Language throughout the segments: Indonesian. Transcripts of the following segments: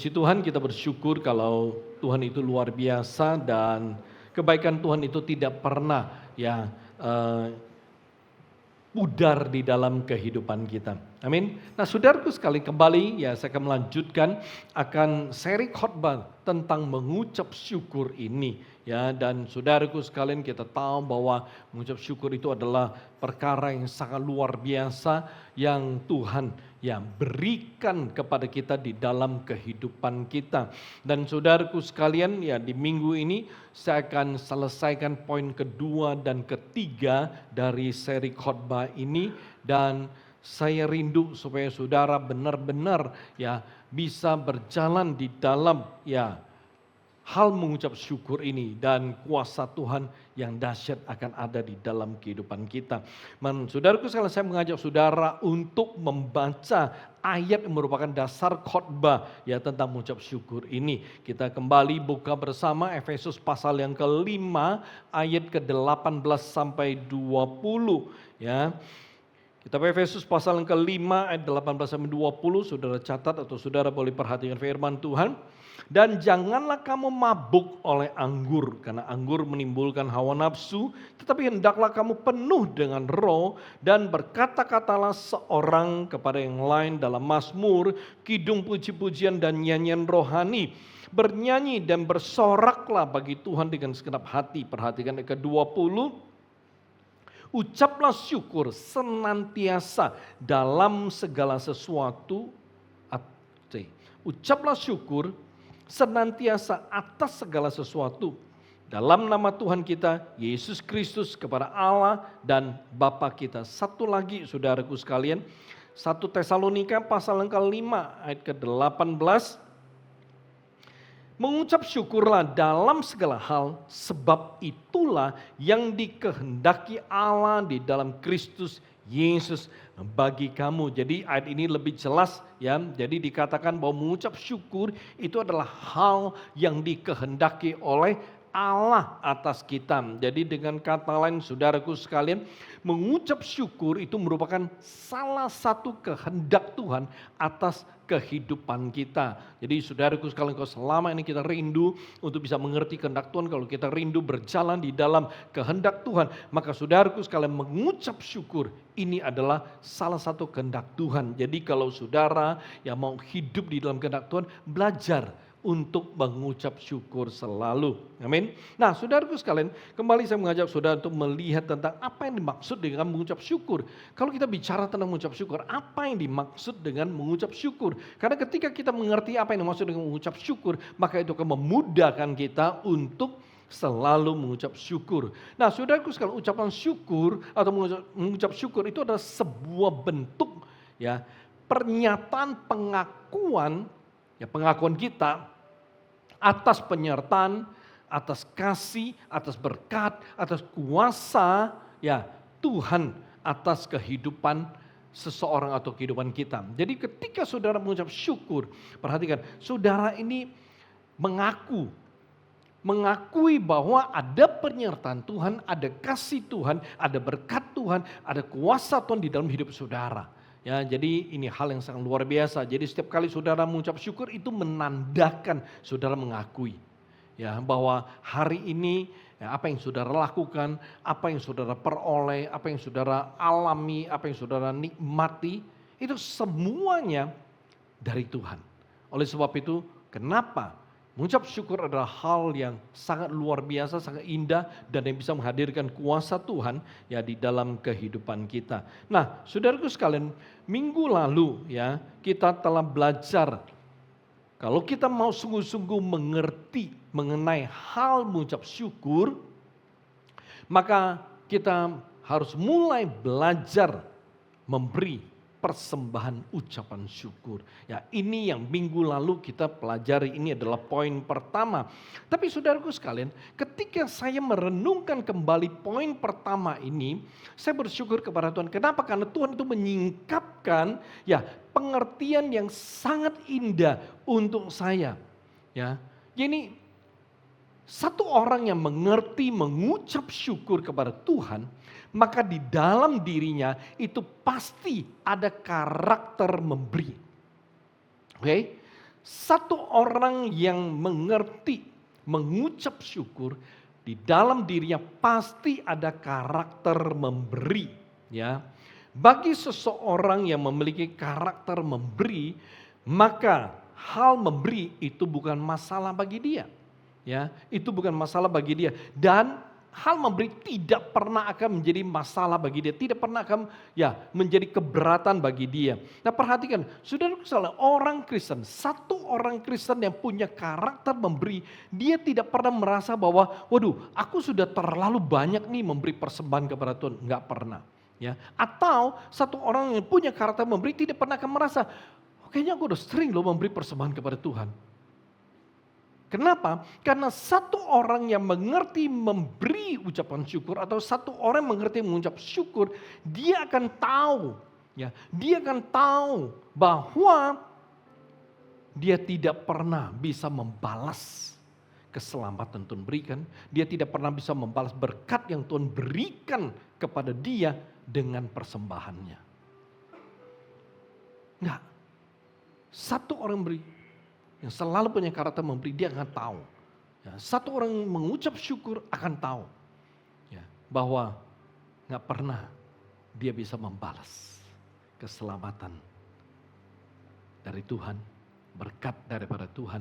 Puji Tuhan, kita bersyukur kalau Tuhan itu luar biasa dan kebaikan Tuhan itu tidak pernah eh, pudar di dalam kehidupan kita. Amin. Nah, saudaraku sekali kembali saya akan melanjutkan akan seri khotbah tentang mengucap syukur ini dan saudaraku sekalian kita tahu bahwa mengucap syukur itu adalah perkara yang sangat luar biasa yang Tuhan berikan kepada kita di dalam kehidupan kita. Dan saudaraku sekalian di minggu ini saya akan selesaikan poin kedua dan ketiga dari seri khotbah ini dan saya rindu supaya saudara benar-benar bisa berjalan di dalam hal mengucap syukur ini dan kuasa Tuhan yang dahsyat akan ada di dalam kehidupan kita. Saudaraku sekalian, saya mengajak saudara untuk membaca ayat yang merupakan dasar khotbah tentang mengucap syukur ini. Kita kembali buka bersama Efesus pasal yang ke-5 ayat ke-18 sampai 20 Kita Efesus pasal yang ke-5 ayat 18 sampai 20, saudara catat atau saudara boleh perhatikan firman Tuhan. Dan janganlah kamu mabuk oleh anggur, karena anggur menimbulkan hawa nafsu, tetapi hendaklah kamu penuh dengan roh dan berkata-katalah seorang kepada yang lain dalam mazmur, kidung puji-pujian dan nyanyian rohani. Bernyanyi dan bersoraklah bagi Tuhan dengan segenap hati. Perhatikan ayat ke-20. Ucaplah syukur senantiasa dalam segala sesuatu. Ucaplah syukur senantiasa atas segala sesuatu dalam nama Tuhan kita Yesus Kristus kepada Allah dan Bapa kita. Satu lagi saudaraku sekalian, 1 Tesalonika pasal yang ke-5 ayat ke-18. Mengucap syukurlah dalam segala hal, sebab itulah yang dikehendaki Allah di dalam Kristus Yesus bagi kamu. Jadi ayat ini lebih jelas Jadi dikatakan bahwa mengucap syukur itu adalah hal yang dikehendaki oleh Allah atas kita. Jadi dengan kata lain saudaraku sekalian, mengucap syukur itu merupakan salah satu kehendak Tuhan atas kehidupan kita. Jadi saudaraku sekalian, kalau selama ini kita rindu untuk bisa mengerti kehendak Tuhan, kalau kita rindu berjalan di dalam kehendak Tuhan, maka saudaraku sekalian mengucap syukur ini adalah salah satu kehendak Tuhan. Jadi kalau saudara yang mau hidup di dalam kehendak Tuhan, belajar untuk mengucap syukur selalu. Amin. Nah, saudaraku sekalian, kembali saya mengajak saudara untuk melihat tentang apa yang dimaksud dengan mengucap syukur. Kalau kita bicara tentang mengucap syukur, apa yang dimaksud dengan mengucap syukur? Karena ketika kita mengerti apa yang dimaksud dengan mengucap syukur, maka itu akan memudahkan kita untuk selalu mengucap syukur. Nah, saudaraku sekalian, ucapan syukur atau mengucap syukur itu adalah sebuah bentuk pernyataan pengakuan kita atas penyertaan, atas kasih, atas berkat, atas kuasa Tuhan atas kehidupan seseorang atau kehidupan kita. Jadi ketika saudara mengucap syukur, perhatikan, saudara ini mengakui bahwa ada penyertaan Tuhan, ada kasih Tuhan, ada berkat Tuhan, ada kuasa Tuhan di dalam hidup saudara. Jadi ini hal yang sangat luar biasa. Jadi setiap kali saudara mengucap syukur itu menandakan saudara mengakui bahwa hari ini apa yang saudara lakukan, apa yang saudara peroleh, apa yang saudara alami, apa yang saudara nikmati, itu semuanya dari Tuhan. Oleh sebab itu, kenapa mengucap syukur adalah hal yang sangat luar biasa, sangat indah dan yang bisa menghadirkan kuasa Tuhan di dalam kehidupan kita. Nah, saudaraku sekalian, minggu lalu kita telah belajar kalau kita mau sungguh-sungguh mengerti mengenai hal mengucap syukur, maka kita harus mulai belajar memberi persembahan ucapan syukur. Ini yang minggu lalu kita pelajari, ini adalah poin pertama. Tapi saudaraku sekalian, ketika saya merenungkan kembali poin pertama ini, saya bersyukur kepada Tuhan. Kenapa? Karena Tuhan itu menyingkapkan pengertian yang sangat indah untuk saya. Jadi satu orang yang mengerti mengucap syukur kepada Tuhan, maka di dalam dirinya itu pasti ada karakter memberi. Oke? Satu orang yang mengerti, mengucap syukur, di dalam dirinya pasti ada karakter memberi. Ya, bagi seseorang yang memiliki karakter memberi, maka hal memberi itu bukan masalah bagi dia. Ya, itu bukan masalah bagi dia. Dan hal memberi tidak pernah akan menjadi masalah bagi dia, tidak pernah akan menjadi keberatan bagi dia. Nah, perhatikan, saudara, orang Kristen, satu orang Kristen yang punya karakter memberi, dia tidak pernah merasa bahwa, waduh, aku sudah terlalu banyak nih memberi persembahan kepada Tuhan, enggak pernah. Ya, atau satu orang yang punya karakter memberi tidak pernah akan merasa, kayaknya aku udah sering loh memberi persembahan kepada Tuhan. Kenapa? Karena satu orang yang mengerti memberi ucapan syukur atau satu orang yang mengerti mengucap syukur, dia akan tahu, dia akan tahu bahwa dia tidak pernah bisa membalas keselamatan Tuhan berikan, dia tidak pernah bisa membalas berkat yang Tuhan berikan kepada dia dengan persembahannya. Enggak. Satu orang beri yang selalu punya karakter memberi, dia akan tahu. Ya, satu orang yang mengucap syukur akan tahu bahwa gak pernah dia bisa membalas keselamatan dari Tuhan, berkat daripada Tuhan,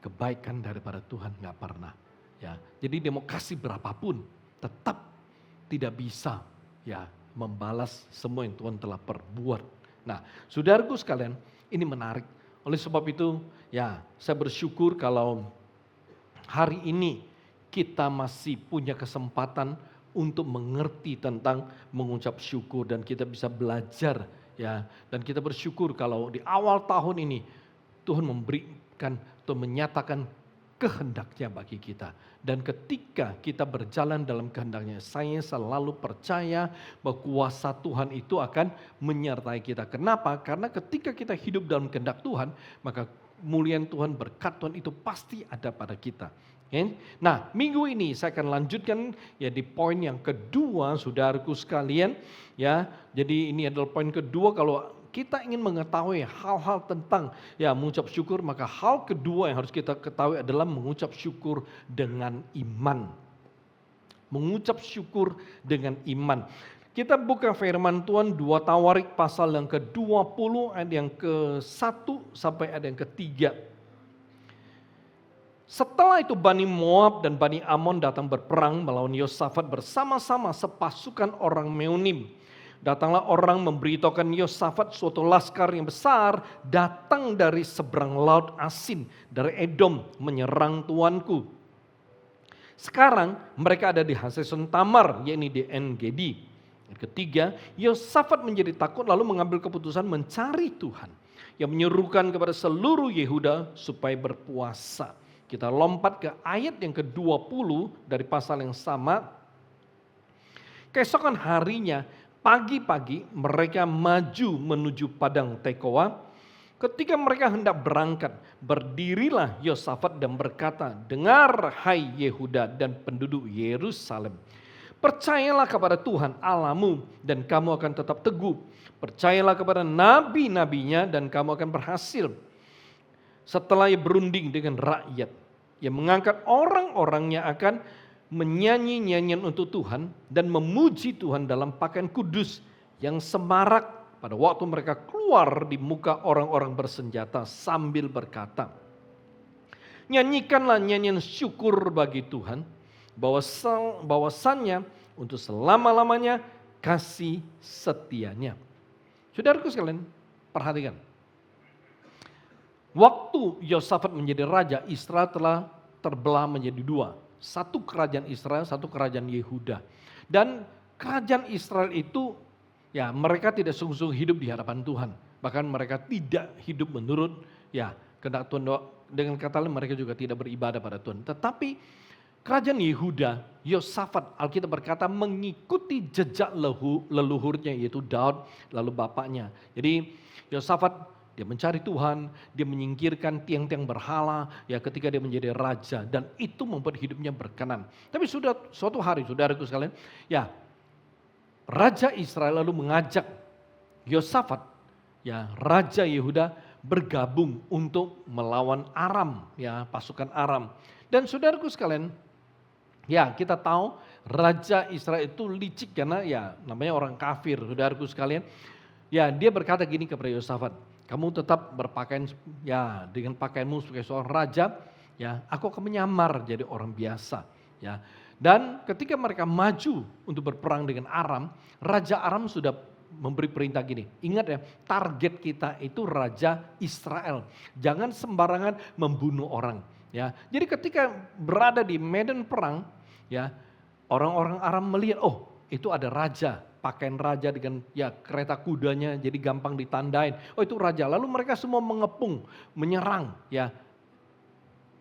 kebaikan daripada Tuhan, gak pernah. Ya, jadi dia mau kasih berapapun, tetap tidak bisa membalas semua yang Tuhan telah perbuat. Nah, saudaraku sekalian, ini menarik. Oleh sebab itu, saya bersyukur kalau hari ini kita masih punya kesempatan untuk mengerti tentang mengucap syukur dan kita bisa belajar, dan kita bersyukur kalau di awal tahun ini Tuhan memberikan atau menyatakan kehendaknya bagi kita. Dan ketika kita berjalan dalam kehendaknya, saya selalu percaya bahwa kuasa Tuhan itu akan menyertai kita. Kenapa? Karena ketika kita hidup dalam kehendak Tuhan, maka kemuliaan Tuhan, berkat Tuhan itu pasti ada pada kita. Nah, minggu ini saya akan lanjutkan di poin yang kedua, saudaraku sekalian. Jadi ini adalah poin kedua, kalau kita ingin mengetahui hal-hal tentang mengucap syukur, maka hal kedua yang harus kita ketahui adalah mengucap syukur dengan iman. Mengucap syukur dengan iman. Kita buka firman Tuhan 2 Tawarik pasal yang ke-20 ayat yang ke-1 sampai ayat yang ke-3. Setelah itu Bani Moab dan Bani Amon datang berperang melawan Yosafat bersama-sama sepasukan orang Meunim. Datanglah orang memberitahukan Yosafat suatu laskar yang besar datang dari seberang laut Asin, dari Edom menyerang tuanku. Sekarang mereka ada di Haseson Tamar, yakni di En-Gedi. Ketiga, Yosafat menjadi takut lalu mengambil keputusan mencari Tuhan yang menyuruhkan kepada seluruh Yehuda supaya berpuasa. Kita lompat ke ayat yang ke-20 dari pasal yang sama. Keesokan harinya, pagi-pagi mereka maju menuju padang Tekoa. Ketika mereka hendak berangkat, berdirilah Yosafat dan berkata, "Dengar hai Yehuda dan penduduk Yerusalem. Percayalah kepada Tuhan Allahmu dan kamu akan tetap teguh. Percayalah kepada nabi-nabinya dan kamu akan berhasil." Setelah ia berunding dengan rakyat, ia mengangkat orang-orangnya akan menyanyi nyanyian untuk Tuhan dan memuji Tuhan dalam pakaian kudus yang semarak pada waktu mereka keluar di muka orang-orang bersenjata sambil berkata, "Nyanyikanlah nyanyian syukur bagi Tuhan, bahwasannya untuk selama-lamanya kasih setianya." Saudaraku sekalian, perhatikan. Waktu Yosafat menjadi raja, Israel telah terbelah menjadi dua. Satu kerajaan Israel, satu kerajaan Yehuda. Dan kerajaan Israel itu, mereka tidak sungguh-sungguh hidup di hadapan Tuhan. Bahkan mereka tidak hidup menurut kehendak Tuhan. Dengan kata lain, mereka juga tidak beribadah pada Tuhan. Tetapi kerajaan Yehuda, Yosafat, Alkitab berkata mengikuti jejak leluhurnya, yaitu Daud, lalu bapaknya. Jadi Yosafat, dia mencari Tuhan, dia menyingkirkan tiang-tiang berhala ketika dia menjadi raja, dan itu membuat hidupnya berkenan. Tapi suatu hari, saudaraku sekalian, Raja Israel lalu mengajak Yosafat, Raja Yehuda, bergabung untuk melawan Aram, ya, pasukan Aram. Dan saudaraku sekalian, ya kita tahu Raja Israel itu licik karena ya namanya orang kafir, saudaraku sekalian. Ya dia berkata gini kepada Yosafat, kamu tetap berpakaian ya dengan pakaianmu sebagai seorang raja, ya aku akan menyamar jadi orang biasa. Ya. Dan ketika mereka maju untuk berperang dengan Aram, Raja Aram sudah memberi perintah gini, ingat ya target kita itu Raja Israel, jangan sembarangan membunuh orang. Ya, jadi ketika berada di medan perang, ya orang-orang Aram melihat, oh itu ada raja, pakaian raja dengan ya kereta kudanya jadi gampang ditandain. Oh itu raja. Lalu mereka semua mengepung, menyerang ya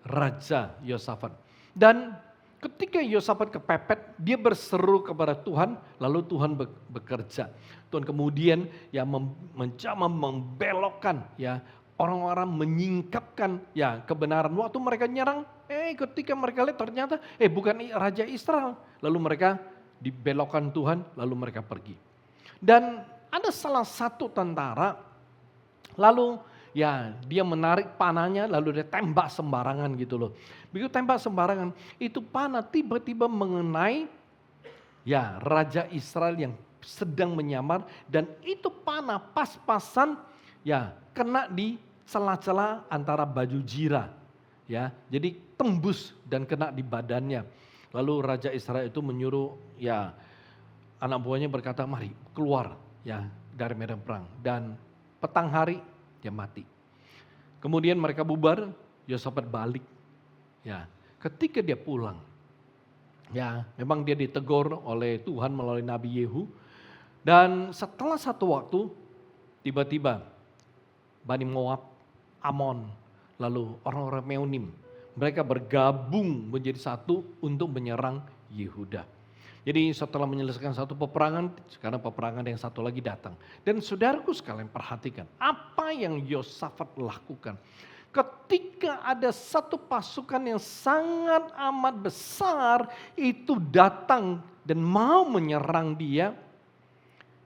Raja Yosafat. Dan ketika Yosafat kepepet, dia berseru kepada Tuhan, lalu Tuhan bekerja. Tuhan kemudian ya mencoba membelokkan ya orang-orang, menyingkapkan ya kebenaran. Waktu mereka nyerang, ketika mereka lihat ternyata bukan Raja Israel. Lalu mereka dibelokkan Tuhan, lalu mereka pergi. Dan ada salah satu tentara, lalu ya dia menarik panahnya, lalu dia tembak sembarangan gitu loh. Begitu tembak sembarangan, itu panah tiba-tiba mengenai ya Raja Israel yang sedang menyamar, dan itu panah pas-pasan ya kena di celah-celah antara baju jira. Ya, jadi tembus dan kena di badannya. Lalu Raja Israel itu menyuruh ya anak buahnya berkata, mari keluar ya dari medan perang. Dan petang hari dia mati. Kemudian mereka bubar, Yosafat balik. Ya, ketika dia pulang, ya memang dia ditegur oleh Tuhan melalui Nabi Yehu. Dan setelah satu waktu, tiba-tiba Bani Moab, Amon, lalu orang-orang Meunim, mereka bergabung menjadi satu untuk menyerang Yehuda. Jadi setelah menyelesaikan satu peperangan, sekarang peperangan yang satu lagi datang. Dan saudaraku sekalian perhatikan, apa yang Yosafat lakukan. Ketika ada satu pasukan yang sangat amat besar, itu datang dan mau menyerang dia.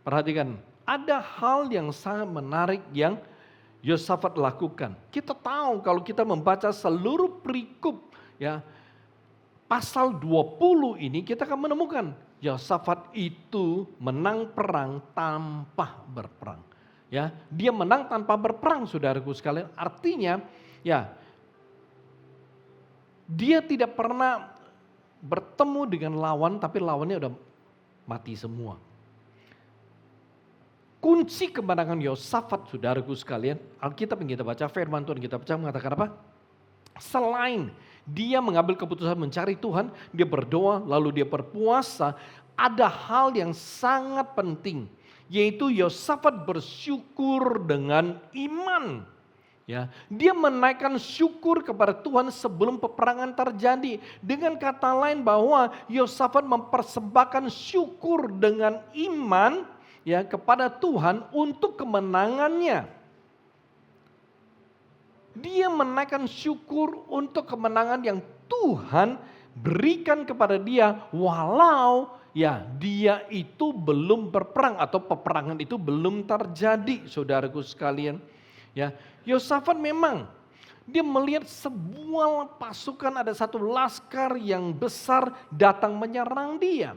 Perhatikan, ada hal yang sangat menarik yang Yosafat lakukan. Kita tahu kalau kita membaca seluruh perikop ya pasal 20 ini kita akan menemukan Yosafat itu menang perang tanpa berperang. Ya, dia menang tanpa berperang, saudaraku sekalian. Artinya ya dia tidak pernah bertemu dengan lawan tapi lawannya udah mati semua. Kunci kemenangan Yosafat, saudaraku sekalian, Alkitab yang kita baca, firman Tuhan kita baca mengatakan apa? Selain dia mengambil keputusan mencari Tuhan, dia berdoa, lalu dia berpuasa, ada hal yang sangat penting, yaitu Yosafat bersyukur dengan iman. Ya, dia menaikkan syukur kepada Tuhan sebelum peperangan terjadi. Dengan kata lain bahwa Yosafat mempersembahkan syukur dengan iman ya kepada Tuhan untuk kemenangannya. Dia menaikkan syukur untuk kemenangan yang Tuhan berikan kepada dia walau ya dia itu belum berperang atau peperangan itu belum terjadi, saudaraku sekalian. Ya, Yosafat memang dia melihat sebuah pasukan, ada satu laskar yang besar datang menyerang dia.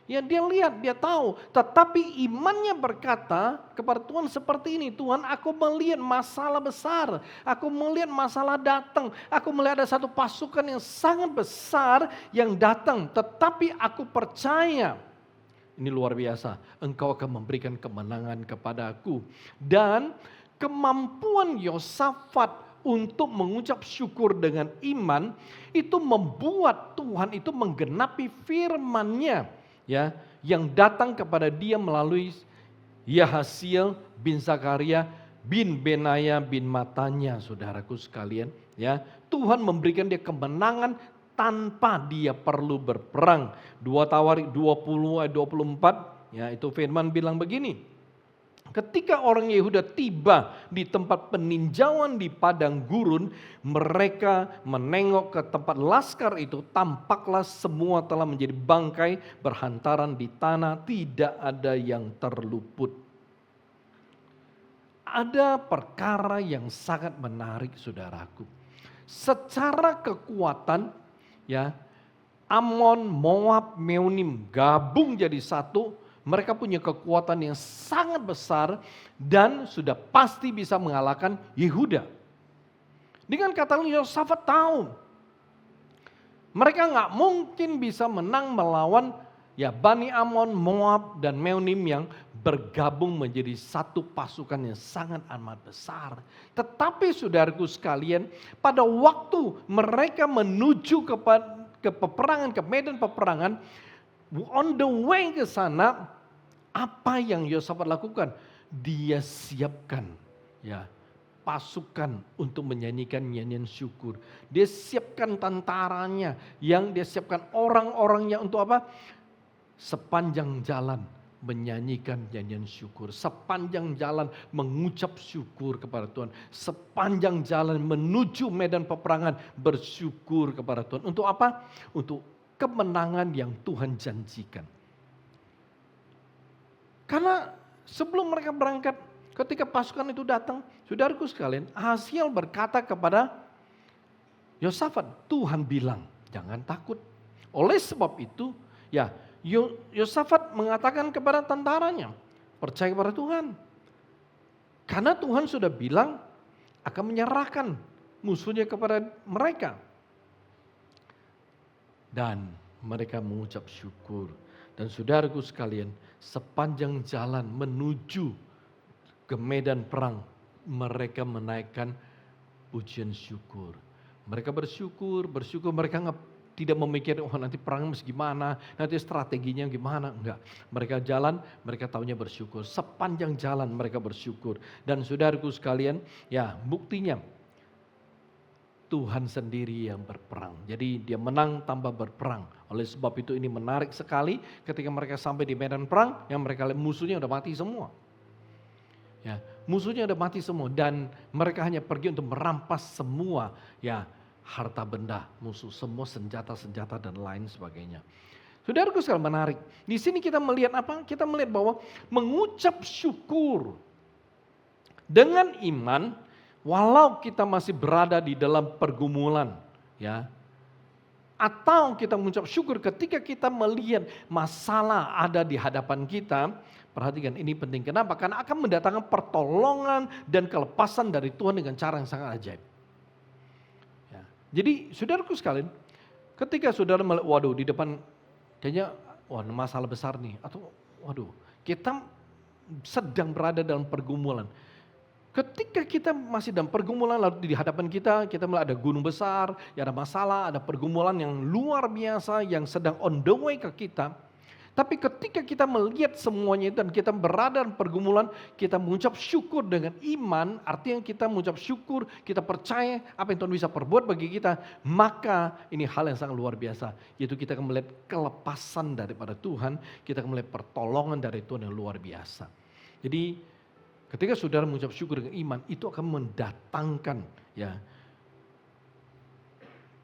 Ya dia lihat, dia tahu, tetapi imannya berkata kepada Tuhan seperti ini, Tuhan aku melihat masalah besar, aku melihat masalah datang, aku melihat ada satu pasukan yang sangat besar yang datang, tetapi aku percaya, ini luar biasa, engkau akan memberikan kemenangan kepadaku. Dan kemampuan Yosafat untuk mengucap syukur dengan iman, itu membuat Tuhan itu menggenapi firman-Nya. Ya, yang datang kepada dia melalui Yahasiel bin Zakaria bin Benaya bin Matanya, saudaraku sekalian. Ya, Tuhan memberikan dia kemenangan tanpa dia perlu berperang. 2 Tawarik 20 ayat 24, ya itu firman bilang begini. Ketika orang Yehuda tiba di tempat peninjauan di padang gurun, mereka menengok ke tempat laskar itu, tampaklah semua telah menjadi bangkai berhantaran di tanah, tidak ada yang terluput. ada perkara yang sangat menarik saudaraku. Secara kekuatan ya, Amon, Moab, Meonim gabung jadi satu. Mereka punya kekuatan yang sangat besar dan sudah pasti bisa mengalahkan Yehuda. Dengan kata lain Yosafat tahu mereka nggak mungkin bisa menang melawan ya Bani Amon, Moab dan Meonim yang bergabung menjadi satu pasukan yang sangat amat besar. Tetapi saudaraku sekalian, pada waktu mereka menuju ke peperangan, ke medan peperangan, on the way ke sana, apa yang Yosafat lakukan? Dia siapkan ya pasukan untuk menyanyikan nyanyian syukur. Dia siapkan tentaranya, yang dia siapkan orang-orangnya untuk apa? Sepanjang jalan menyanyikan nyanyian syukur. Sepanjang jalan mengucap syukur kepada Tuhan. Sepanjang jalan menuju medan peperangan bersyukur kepada Tuhan. Untuk apa? Untuk kemenangan yang Tuhan janjikan. Karena sebelum mereka berangkat, ketika pasukan itu datang, saudaraku sekalian, Ahaziel berkata kepada Yosafat, Tuhan bilang, jangan takut. Oleh sebab itu, ya Yosafat mengatakan kepada tentaranya, percaya kepada Tuhan. Karena Tuhan sudah bilang akan menyerahkan musuhnya kepada mereka. Dan mereka mengucap syukur. Dan saudaraku sekalian, sepanjang jalan menuju ke medan perang, mereka menaikkan pujian syukur. Mereka bersyukur, mereka tidak memikirkan nanti perang mesti gimana, nanti strateginya gimana, enggak. Mereka jalan, mereka taunya bersyukur. Sepanjang jalan mereka bersyukur. Dan saudaraku sekalian, ya buktinya Tuhan sendiri yang berperang. Jadi dia menang tanpa berperang. Oleh sebab itu ini menarik sekali ketika mereka sampai di medan perang, yang mereka lihat musuhnya udah mati semua. Ya, musuhnya udah mati semua dan mereka hanya pergi untuk merampas semua ya harta benda musuh, semua senjata-senjata dan lain sebagainya. Saudaraku sekalian menarik. Di sini kita melihat apa? Kita melihat bahwa mengucap syukur dengan iman, walau kita masih berada di dalam pergumulan, ya, atau kita mengucap syukur ketika kita melihat masalah ada di hadapan kita. Perhatikan ini penting. Kenapa? Karena akan mendatangkan pertolongan dan kelepasan dari Tuhan dengan cara yang sangat ajaib. Ya. Jadi saudaraku sekalian, ketika saudara melihat, waduh di depan kayaknya masalah besar nih. Atau waduh kita sedang berada dalam pergumulan. Ketika kita masih dalam pergumulan, lalu di hadapan kita melihat ada gunung besar, ya ada masalah, ada pergumulan yang luar biasa yang sedang on the way ke kita. Tapi ketika kita melihat semuanya itu dan kita berada dalam pergumulan, kita mengucap syukur dengan iman, artinya kita mengucap syukur, kita percaya apa yang Tuhan bisa perbuat bagi kita, maka ini hal yang sangat luar biasa. Yaitu kita akan melihat kelepasan daripada Tuhan, kita akan melihat pertolongan dari Tuhan yang luar biasa. Jadi ketika saudara mengucap syukur dengan iman, itu akan mendatangkan ya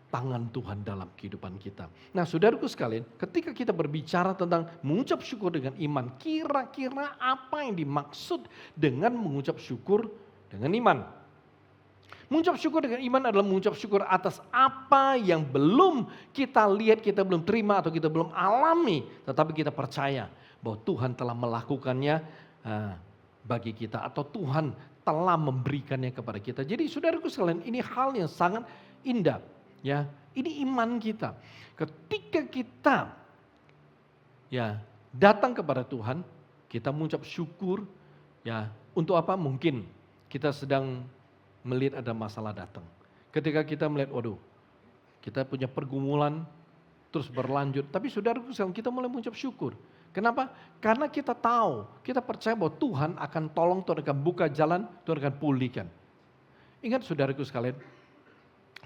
tangan Tuhan dalam kehidupan kita. Nah saudaraku sekalian, ketika kita berbicara tentang mengucap syukur dengan iman, kira-kira apa yang dimaksud dengan mengucap syukur dengan iman? Mengucap syukur dengan iman adalah mengucap syukur atas apa yang belum kita lihat, kita belum terima atau kita belum alami. Tetapi kita percaya bahwa Tuhan telah melakukannya bagi kita atau Tuhan telah memberikannya kepada kita. Jadi saudaraku sekalian, ini hal yang sangat indah. Ya, ini iman kita. Ketika kita ya datang kepada Tuhan, kita mengucap syukur ya untuk apa? Mungkin kita sedang melihat ada masalah datang. Ketika kita melihat waduh, kita punya pergumulan terus berlanjut, tapi saudaraku sekalian kita mulai mengucap syukur. Kenapa? Karena kita tahu, kita percaya bahwa Tuhan akan tolong, Tuhan akan buka jalan, Tuhan akan pulihkan. Ingat saudaraku sekalian,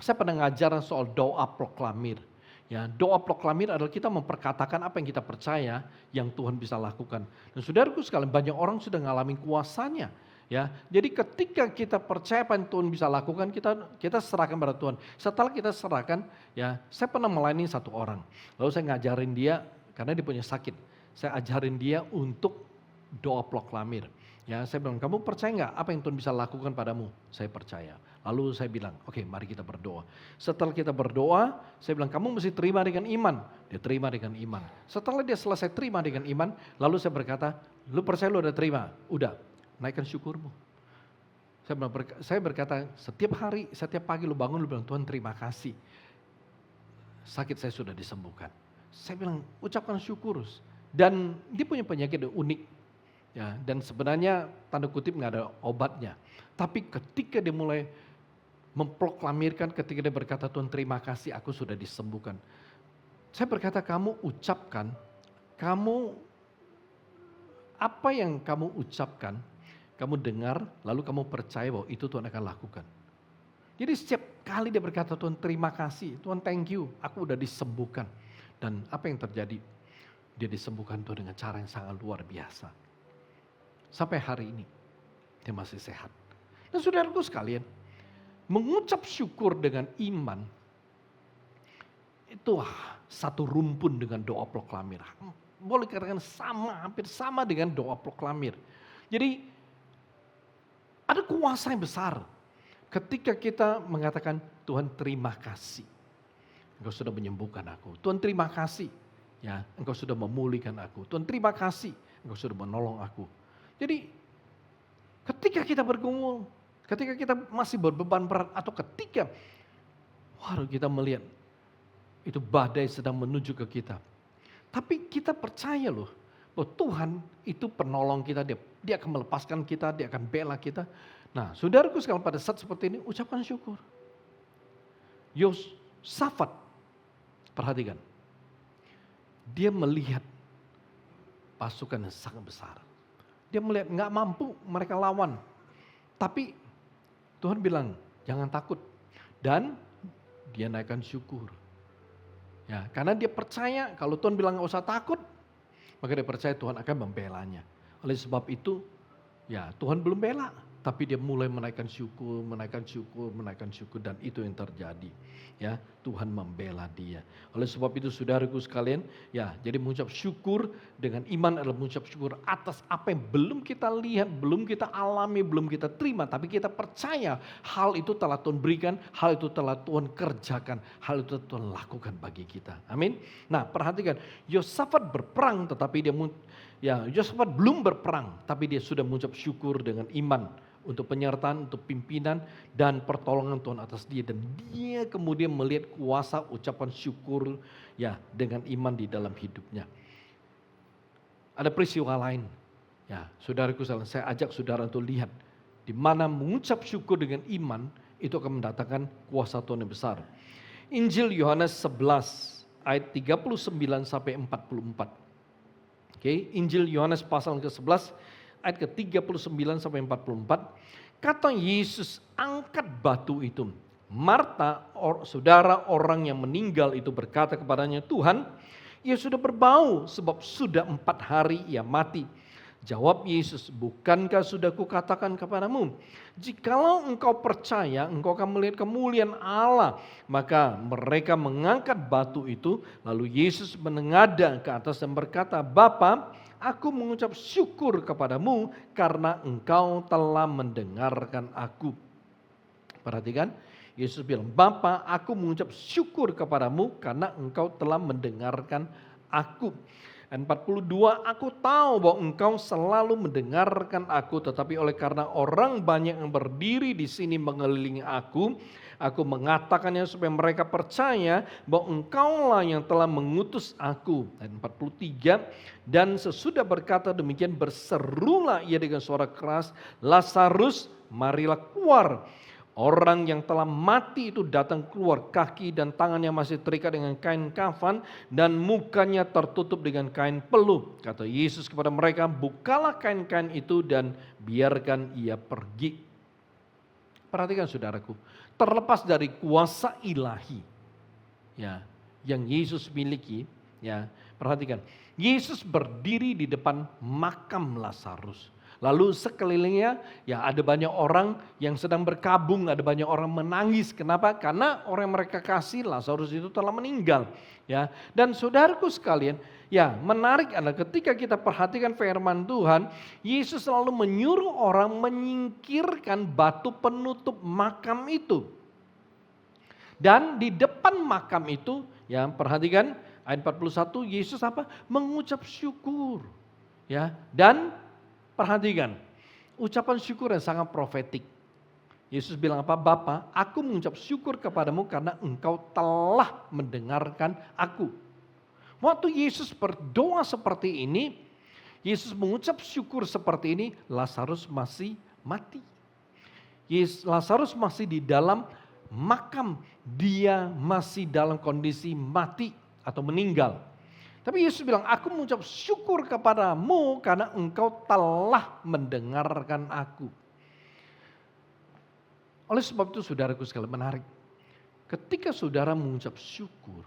saya pernah ngajar soal doa proklamir. Ya, doa proklamir adalah kita memperkatakan apa yang kita percaya yang Tuhan bisa lakukan. Dan saudaraku sekalian, banyak orang sudah ngalamin kuasanya. Ya, jadi ketika kita percaya apa yang Tuhan bisa lakukan, kita serahkan pada Tuhan. Setelah kita serahkan, ya, saya pernah melayani satu orang. Lalu saya ngajarin dia karena dia punya sakit. Saya ajarin dia untuk doa proklamir. Ya, saya bilang, kamu percaya nggak apa yang Tuhan bisa lakukan padamu? Saya percaya. Lalu saya bilang, oke, mari kita berdoa. Setelah kita berdoa, saya bilang, kamu mesti terima dengan iman. Dia terima dengan iman. Setelah dia selesai terima dengan iman, lalu saya berkata, lu percaya lu udah terima? Udah, naikkan syukurmu. Saya berkata, setiap hari, setiap pagi lu bangun, lu bilang, Tuhan terima kasih. Sakit saya sudah disembuhkan. Saya bilang, ucapkan syukur. Dan dia punya penyakit unik. Ya, dan sebenarnya tanda kutip nggak ada obatnya. Tapi ketika dia mulai memproklamirkan, ketika dia berkata, Tuhan terima kasih aku sudah disembuhkan. Saya berkata, kamu ucapkan, apa yang kamu ucapkan, kamu dengar, lalu kamu percaya bahwa itu Tuhan akan lakukan. Jadi setiap kali dia berkata, Tuhan terima kasih, Tuhan thank you, aku udah disembuhkan. Dan apa yang terjadi? Dia disembuhkan Tuhan dengan cara yang sangat luar biasa. Sampai hari ini, dia masih sehat. Dan saudaraku sekalian, mengucap syukur dengan iman, itu satu rumpun dengan doa proklamir. Boleh katakan hampir sama dengan doa proklamir. Jadi, ada kuasa yang besar ketika kita mengatakan, Tuhan terima kasih. Engkau sudah menyembuhkan aku. Tuhan terima kasih. Ya, Engkau sudah memulihkan aku. Tuhan terima kasih. Engkau sudah menolong aku. Jadi ketika kita bergumul, ketika kita masih berbeban berat atau ketika kita melihat itu badai sedang menuju ke kita. Tapi kita percaya loh bahwa Tuhan itu penolong kita, dia akan melepaskan kita, dia akan bela kita. Nah, saudaraku sekalian pada saat seperti ini ucapkan syukur. Yosafat, perhatikan. Dia melihat pasukan yang sangat besar. Dia melihat nggak mampu mereka lawan. Tapi Tuhan bilang jangan takut. Dan dia naikkan syukur. Ya, karena dia percaya kalau Tuhan bilang nggak usah takut, maka dia percaya Tuhan akan membelanya. Oleh sebab itu, ya Tuhan belum bela. Tapi dia mulai menaikkan syukur dan itu yang terjadi. Ya, Tuhan membela dia. Oleh sebab itu saudaraku sekalian, ya jadi mengucap syukur dengan iman adalah mengucap syukur atas apa yang belum kita lihat, belum kita alami, belum kita terima. Tapi kita percaya hal itu telah Tuhan berikan, hal itu telah Tuhan kerjakan, hal itu Tuhan lakukan bagi kita. Amin. Nah perhatikan, Yosafat berperang tetapi Yosafat belum berperang, tapi dia sudah mengucap syukur dengan iman. Untuk penyertaan, untuk pimpinan dan pertolongan Tuhan atas dia. Dan dia kemudian melihat kuasa ucapan syukur ya dengan iman di dalam hidupnya. Ada peristiwa lain. Ya, saudaraku saya ajak saudara untuk lihat. Di mana mengucap syukur dengan iman itu akan mendatangkan kuasa Tuhan yang besar. Injil Yohanes 11 ayat 39 sampai 44. Oke, Injil Yohanes pasal ke-11 ayat ke-39 sampai 44, kata Yesus, angkat batu itu. Marta, saudara orang yang meninggal itu berkata kepadanya, Tuhan, ia sudah berbau sebab sudah 4 hari ia mati. Jawab Yesus, bukankah sudah kukatakan kepadamu, jikalau engkau percaya, engkau akan melihat kemuliaan Allah. Maka mereka mengangkat batu itu, lalu Yesus menengadah ke atas dan berkata, Bapa, aku mengucap syukur kepadamu karena engkau telah mendengarkan aku. Perhatikan, Yesus bilang, Bapa, aku mengucap syukur kepadamu karena engkau telah mendengarkan aku. Dan 42, aku tahu bahwa engkau selalu mendengarkan aku, tetapi oleh karena orang banyak yang berdiri di sini mengelilingi aku mengatakannya supaya mereka percaya bahwa engkaulah yang telah mengutus aku. Dan 43, dan sesudah berkata demikian berserulah ia dengan suara keras, Lazarus, marilah keluar. Orang yang telah mati itu datang keluar, kaki dan tangannya masih terikat dengan kain kafan dan mukanya tertutup dengan kain peluh. Kata Yesus kepada mereka, bukalah kain-kain itu dan biarkan ia pergi. Perhatikan saudaraku, terlepas dari kuasa ilahi ya yang Yesus miliki, ya perhatikan, Yesus berdiri di depan makam Lazarus. Lalu sekelilingnya ya ada banyak orang yang sedang berkabung, ada banyak orang menangis. Kenapa? Karena orang yang mereka kasih Lazarus itu telah meninggal. Ya, dan saudaraku sekalian, ya menarik adalah ketika kita perhatikan firman Tuhan, Yesus selalu menyuruh orang menyingkirkan batu penutup makam itu. Dan di depan makam itu, ya perhatikan ayat 41, Yesus apa? Mengucap syukur. Ya, dan perhatikan, ucapan syukur yang sangat profetik. Yesus bilang apa? Bapa, aku mengucap syukur kepadamu karena engkau telah mendengarkan aku. Waktu Yesus berdoa seperti ini, Yesus mengucap syukur seperti ini, Lazarus masih mati. Lazarus masih di dalam makam, dia masih dalam kondisi mati atau meninggal. Tapi Yesus bilang, aku mengucap syukur kepadamu karena engkau telah mendengarkan aku. Oleh sebab itu saudaraku sekalian menarik. Ketika saudara mengucap syukur,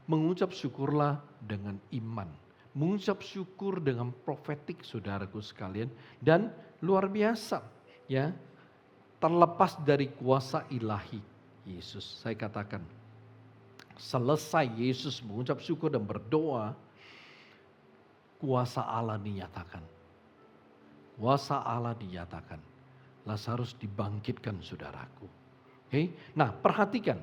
mengucap syukurlah dengan iman. Mengucap syukur dengan profetik saudaraku sekalian. Dan luar biasa ya, terlepas dari kuasa ilahi Yesus. Saya katakan, selesai Yesus mengucap syukur dan berdoa, kuasa Allah dinyatakan. Kuasa Allah dinyatakan. Lazarus dibangkitkan saudaraku. Oke? Nah perhatikan,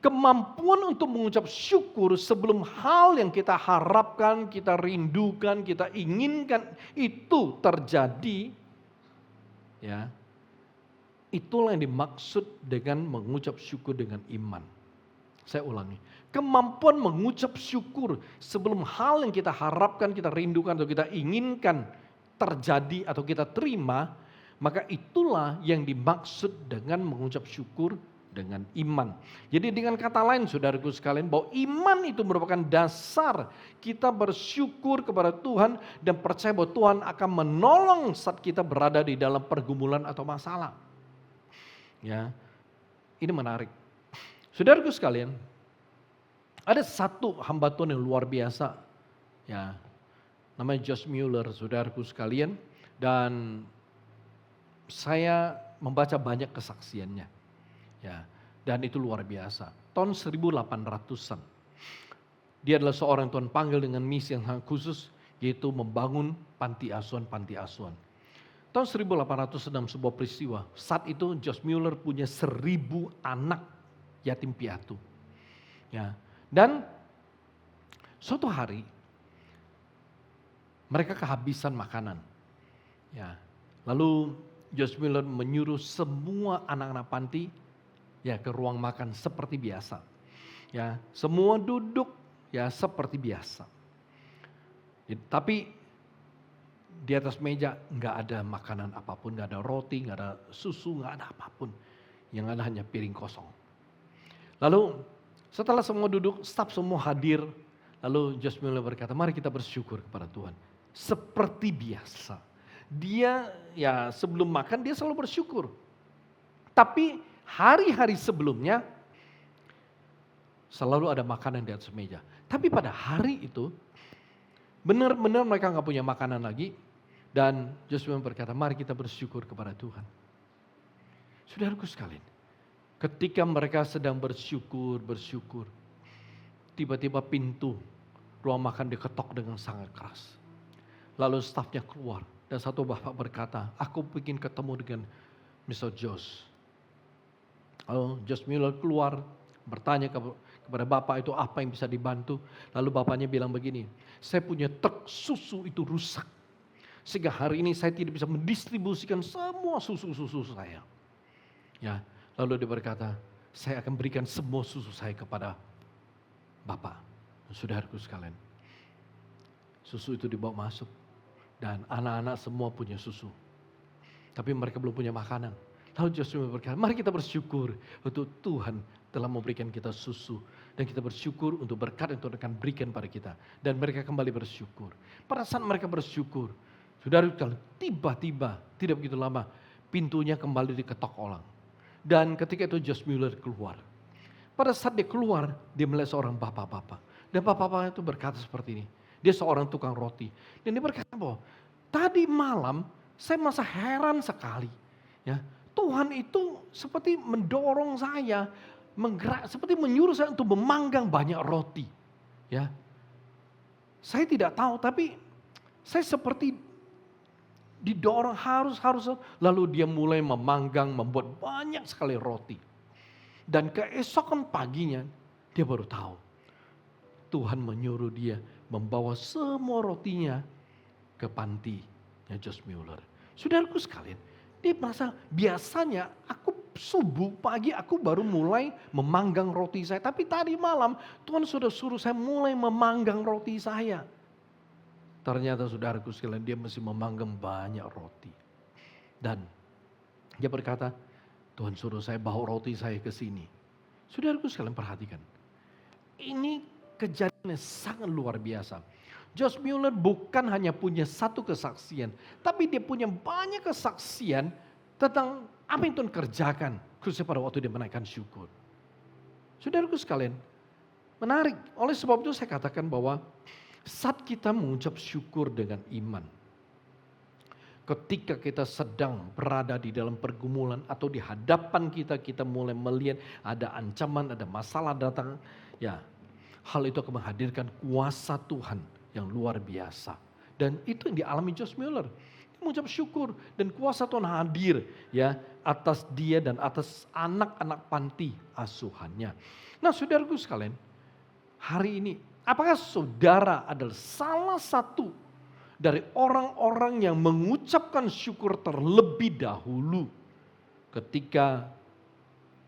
kemampuan untuk mengucap syukur sebelum hal yang kita harapkan, kita rindukan, kita inginkan itu terjadi, ya, itulah yang dimaksud dengan mengucap syukur dengan iman. Saya ulangi, kemampuan mengucap syukur sebelum hal yang kita harapkan, kita rindukan atau kita inginkan terjadi atau kita terima, maka itulah yang dimaksud dengan mengucap syukur dengan iman. Jadi dengan kata lain saudaraku sekalian, bahwa iman itu merupakan dasar kita bersyukur kepada Tuhan dan percaya bahwa Tuhan akan menolong saat kita berada di dalam pergumulan atau masalah. Ya, ini menarik. Saudaraku sekalian, ada satu hamba Tuhan yang luar biasa, ya, namanya Josh Mueller, saudaraku sekalian, dan saya membaca banyak kesaksiannya, ya, dan itu luar biasa. Tahun 1800-an, dia adalah seorang Tuhan panggil dengan misi yang sangat khusus, yaitu membangun panti asuhan. Tahun 1800 dalam sebuah peristiwa, saat itu Josh Mueller punya 1000 anak yatim piatu, ya, dan suatu hari mereka kehabisan makanan, ya, lalu Josh Mueller menyuruh semua anak-anak panti ya ke ruang makan seperti biasa. Ya, semua duduk ya seperti biasa. Tapi di atas meja nggak ada makanan apapun, nggak ada roti, nggak ada susu, nggak ada apapun. Yang ada hanya piring kosong. Lalu setelah semua duduk, staf semua hadir. Lalu Josh Mueller berkata, mari kita bersyukur kepada Tuhan. Seperti biasa. Dia ya sebelum makan dia selalu bersyukur. Tapi hari-hari sebelumnya selalu ada makanan di atas meja. Tapi pada hari itu benar-benar mereka nggak punya makanan lagi. Dan Joshua berkata, mari kita bersyukur kepada Tuhan. Saudaraku sekalian, ketika mereka sedang bersyukur, tiba-tiba pintu ruang makan diketok dengan sangat keras. Lalu stafnya keluar. Dan satu bapak berkata, aku ingin ketemu dengan Mr. Josh. Lalu Josh Mueller keluar, bertanya kepada bapak itu apa yang bisa dibantu. Lalu bapaknya bilang begini, saya punya truk susu itu rusak. Sehingga hari ini saya tidak bisa mendistribusikan semua susu-susu saya. Ya, lalu dia berkata, saya akan berikan semua susu saya kepada bapak. Saudaraku sekalian, susu itu dibawa masuk. Dan anak-anak semua punya susu. Tapi mereka belum punya makanan. Lalu Joshua berkata, mari kita bersyukur untuk Tuhan telah memberikan kita susu. Dan kita bersyukur untuk berkat yang Tuhan akan berikan pada kita. Dan mereka kembali bersyukur. Pada saat mereka bersyukur, saudara, tiba-tiba, tidak begitu lama, pintunya kembali diketok orang. Dan ketika itu Josh Mueller keluar. Pada saat dia keluar, dia melihat seorang bapak-bapak. Dan bapak-bapak itu berkata seperti ini. Dia seorang tukang roti. Dan dia berkata bahwa tadi malam saya merasa heran sekali. Ya, Tuhan itu seperti mendorong saya, seperti menyuruh saya untuk memanggang banyak roti. Ya, saya tidak tahu, tapi saya seperti didorong harus. Lalu dia mulai memanggang, membuat banyak sekali roti. Dan keesokan paginya dia baru tahu. Tuhan menyuruh dia membawa semua rotinya ke pantinya Josh Mueller. Saudaraku sekalian, dia merasa biasanya subuh pagi aku baru mulai memanggang roti saya. Tapi tadi malam Tuhan sudah suruh saya mulai memanggang roti saya. Ternyata saudaraku sekalian, dia mesti memanggang banyak roti. Dan dia berkata, Tuhan suruh saya bawa roti saya ke sini. Saudaraku sekalian, perhatikan. Ini kejadian yang sangat luar biasa. Josh Mueller bukan hanya punya satu kesaksian, tapi dia punya banyak kesaksian tentang apa yang Tuhan kerjakan, khususnya pada waktu dia menaikkan syukur. Saudaraku sekalian, menarik. Oleh sebab itu saya katakan bahwa saat kita mengucap syukur dengan iman, ketika kita sedang berada di dalam pergumulan atau di hadapan kita mulai melihat ada ancaman, ada masalah datang, ya, hal itu akan menghadirkan kuasa Tuhan yang luar biasa. Dan itu yang dialami Josh Mueller. Dia mengucap syukur dan kuasa Tuhan hadir ya atas dia dan atas anak-anak panti asuhannya. Nah, saudaraku sekalian, hari ini apakah saudara adalah salah satu dari orang-orang yang mengucapkan syukur terlebih dahulu ketika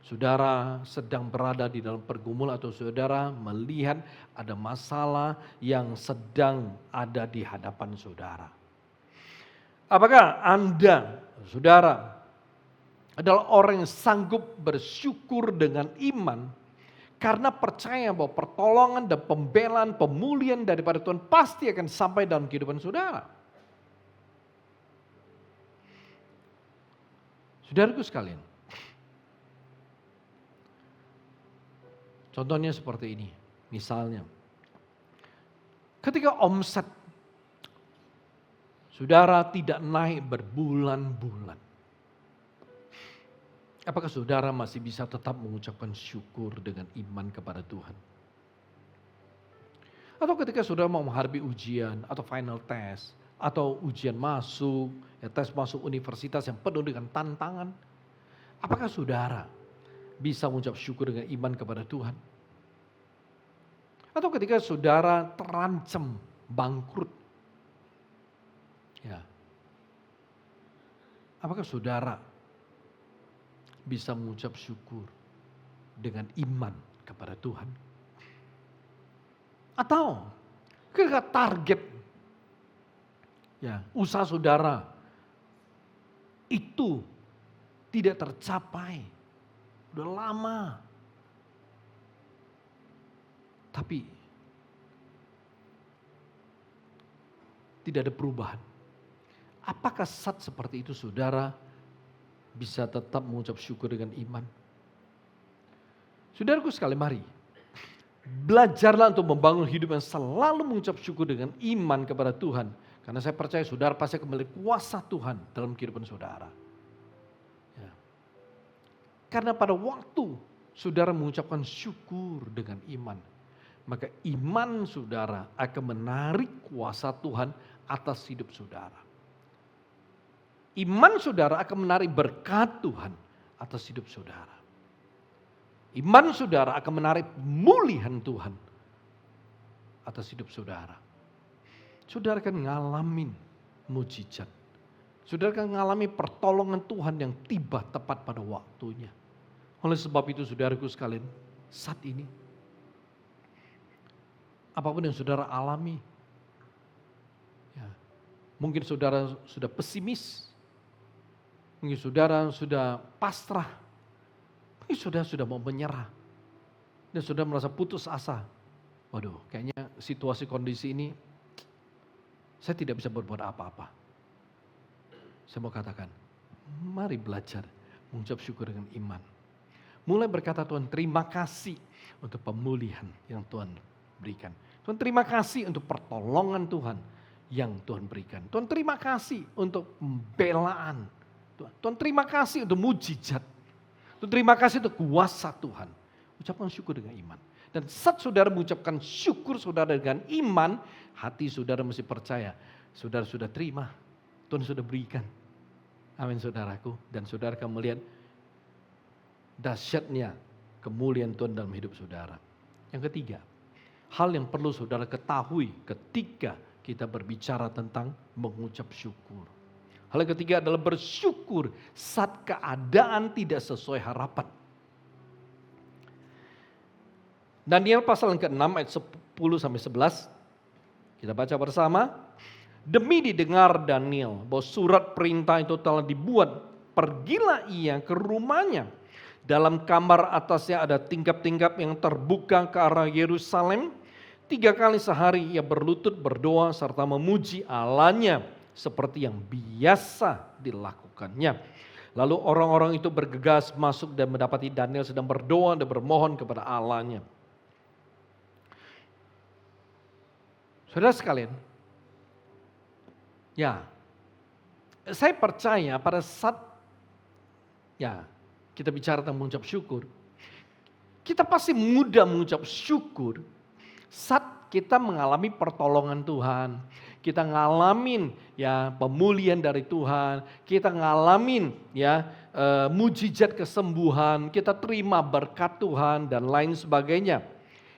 saudara sedang berada di dalam pergumulan atau saudara melihat ada masalah yang sedang ada di hadapan saudara? Apakah Anda, saudara, adalah orang yang sanggup bersyukur dengan iman karena percaya bahwa pertolongan dan pembelaan, pemulihan daripada Tuhan pasti akan sampai dalam kehidupan saudara? Saudaraku sekalian, contohnya seperti ini. Misalnya, ketika omset saudara tidak naik berbulan-bulan, apakah saudara masih bisa tetap mengucapkan syukur dengan iman kepada Tuhan? Atau ketika saudara mau menghadapi ujian atau final test, atau ujian masuk, ya, tes masuk universitas yang penuh dengan tantangan, apakah saudara bisa mengucap syukur dengan iman kepada Tuhan? Atau ketika saudara terancam bangkrut, ya, apakah saudara bisa mengucap syukur dengan iman kepada Tuhan? Atau ketika target ya usaha saudara itu tidak tercapai, udah lama, tapi tidak ada perubahan. Apakah saat seperti itu saudara bisa tetap mengucap syukur dengan iman? Saudaraku sekalian, mari belajarlah untuk membangun hidup yang selalu mengucap syukur dengan iman kepada Tuhan. Karena saya percaya saudara pasti akan melihat kuasa Tuhan dalam kehidupan saudara. Ya. Karena pada waktu saudara mengucapkan syukur dengan iman, maka iman saudara akan menarik kuasa Tuhan atas hidup saudara. Iman saudara akan menarik berkat Tuhan atas hidup saudara. Iman saudara akan menarik pemulihan Tuhan atas hidup saudara. Saudara akan ngalamin mujizat. Saudara akan mengalami pertolongan Tuhan yang tiba tepat pada waktunya. Oleh sebab itu saudaraku sekalian, saat ini apapun yang saudara alami, ya, mungkin saudara sudah pesimis, mungkin saudara sudah pasrah, mungkin saudara sudah mau menyerah, dan saudara merasa putus asa. Waduh, kayaknya situasi kondisi ini saya tidak bisa berbuat apa-apa. Saya mau katakan, mari belajar mengucap syukur dengan iman. Mulai berkata, Tuhan terima kasih untuk pemulihan yang Tuhan berikan. Tuhan terima kasih untuk pertolongan Tuhan yang Tuhan berikan. Tuhan terima kasih untuk pembelaan. Tuhan terima kasih untuk mujizat. Tuhan terima kasih untuk kuasa Tuhan. Ucapkan syukur dengan iman. Dan saat saudara mengucapkan syukur saudara dengan iman, hati saudara mesti percaya. Saudara sudah terima, Tuhan sudah berikan. Amin saudaraku. Dan saudara akan melihat dahsyatnya kemuliaan Tuhan dalam hidup saudara. Yang ketiga, hal yang perlu saudara ketahui ketika kita berbicara tentang mengucap syukur. Hal yang ketiga adalah bersyukur saat keadaan tidak sesuai harapan. Daniel pasal yang ke-6 ayat 10-11. Kita baca bersama. Demi didengar Daniel bahwa surat perintah itu telah dibuat, pergilah ia ke rumahnya. Dalam kamar atasnya ada tingkap-tingkap yang terbuka ke arah Yerusalem. 3 kali sehari ia berlutut berdoa serta memuji Allahnya seperti yang biasa dilakukannya. Lalu orang-orang itu bergegas masuk dan mendapati Daniel sedang berdoa dan bermohon kepada Allahnya. Saudara sekalian, ya, saya percaya pada saat kita bicara tentang mengucap syukur, kita pasti mudah mengucap syukur saat kita mengalami pertolongan Tuhan, kita ngalamin pemulihan dari Tuhan, kita ngalamin mujizat kesembuhan, kita terima berkat Tuhan dan lain sebagainya.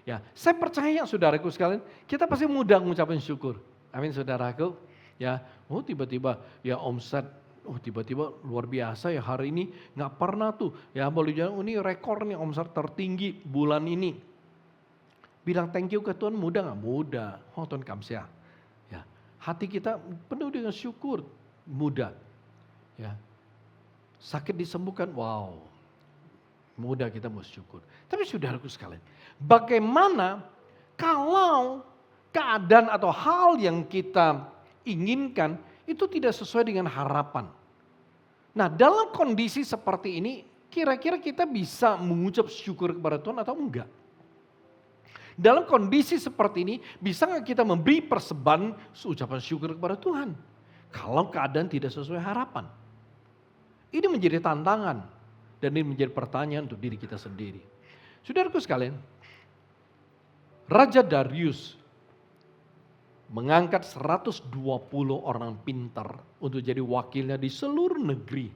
Ya, saya percaya saudaraku sekalian, kita pasti mudah mengucapkan syukur. Amin saudaraku. Ya, tiba-tiba omset, tiba-tiba luar biasa ya hari ini nggak pernah tuh boleh jadi ini rekor nih omset tertinggi bulan ini. Bilang thank you ke Tuhan mudah nggak? Mudah. Tuhan kamsia. Ya, hati kita penuh dengan syukur, mudah. Ya, sakit disembuhkan, wow, mudah kita bersyukur. Tapi saudaraku sekalian, bagaimana kalau keadaan atau hal yang kita inginkan itu tidak sesuai dengan harapan? Nah, dalam kondisi seperti ini, kira-kira kita bisa mengucap syukur kepada Tuhan atau enggak? Dalam kondisi seperti ini, bisa nggak kita memberi persembahan ucapan syukur kepada Tuhan? Kalau keadaan tidak sesuai harapan. Ini menjadi tantangan dan ini menjadi pertanyaan untuk diri kita sendiri. Saudaraku sekalian, Raja Darius mengangkat 120 orang pintar untuk jadi wakilnya di seluruh negeri.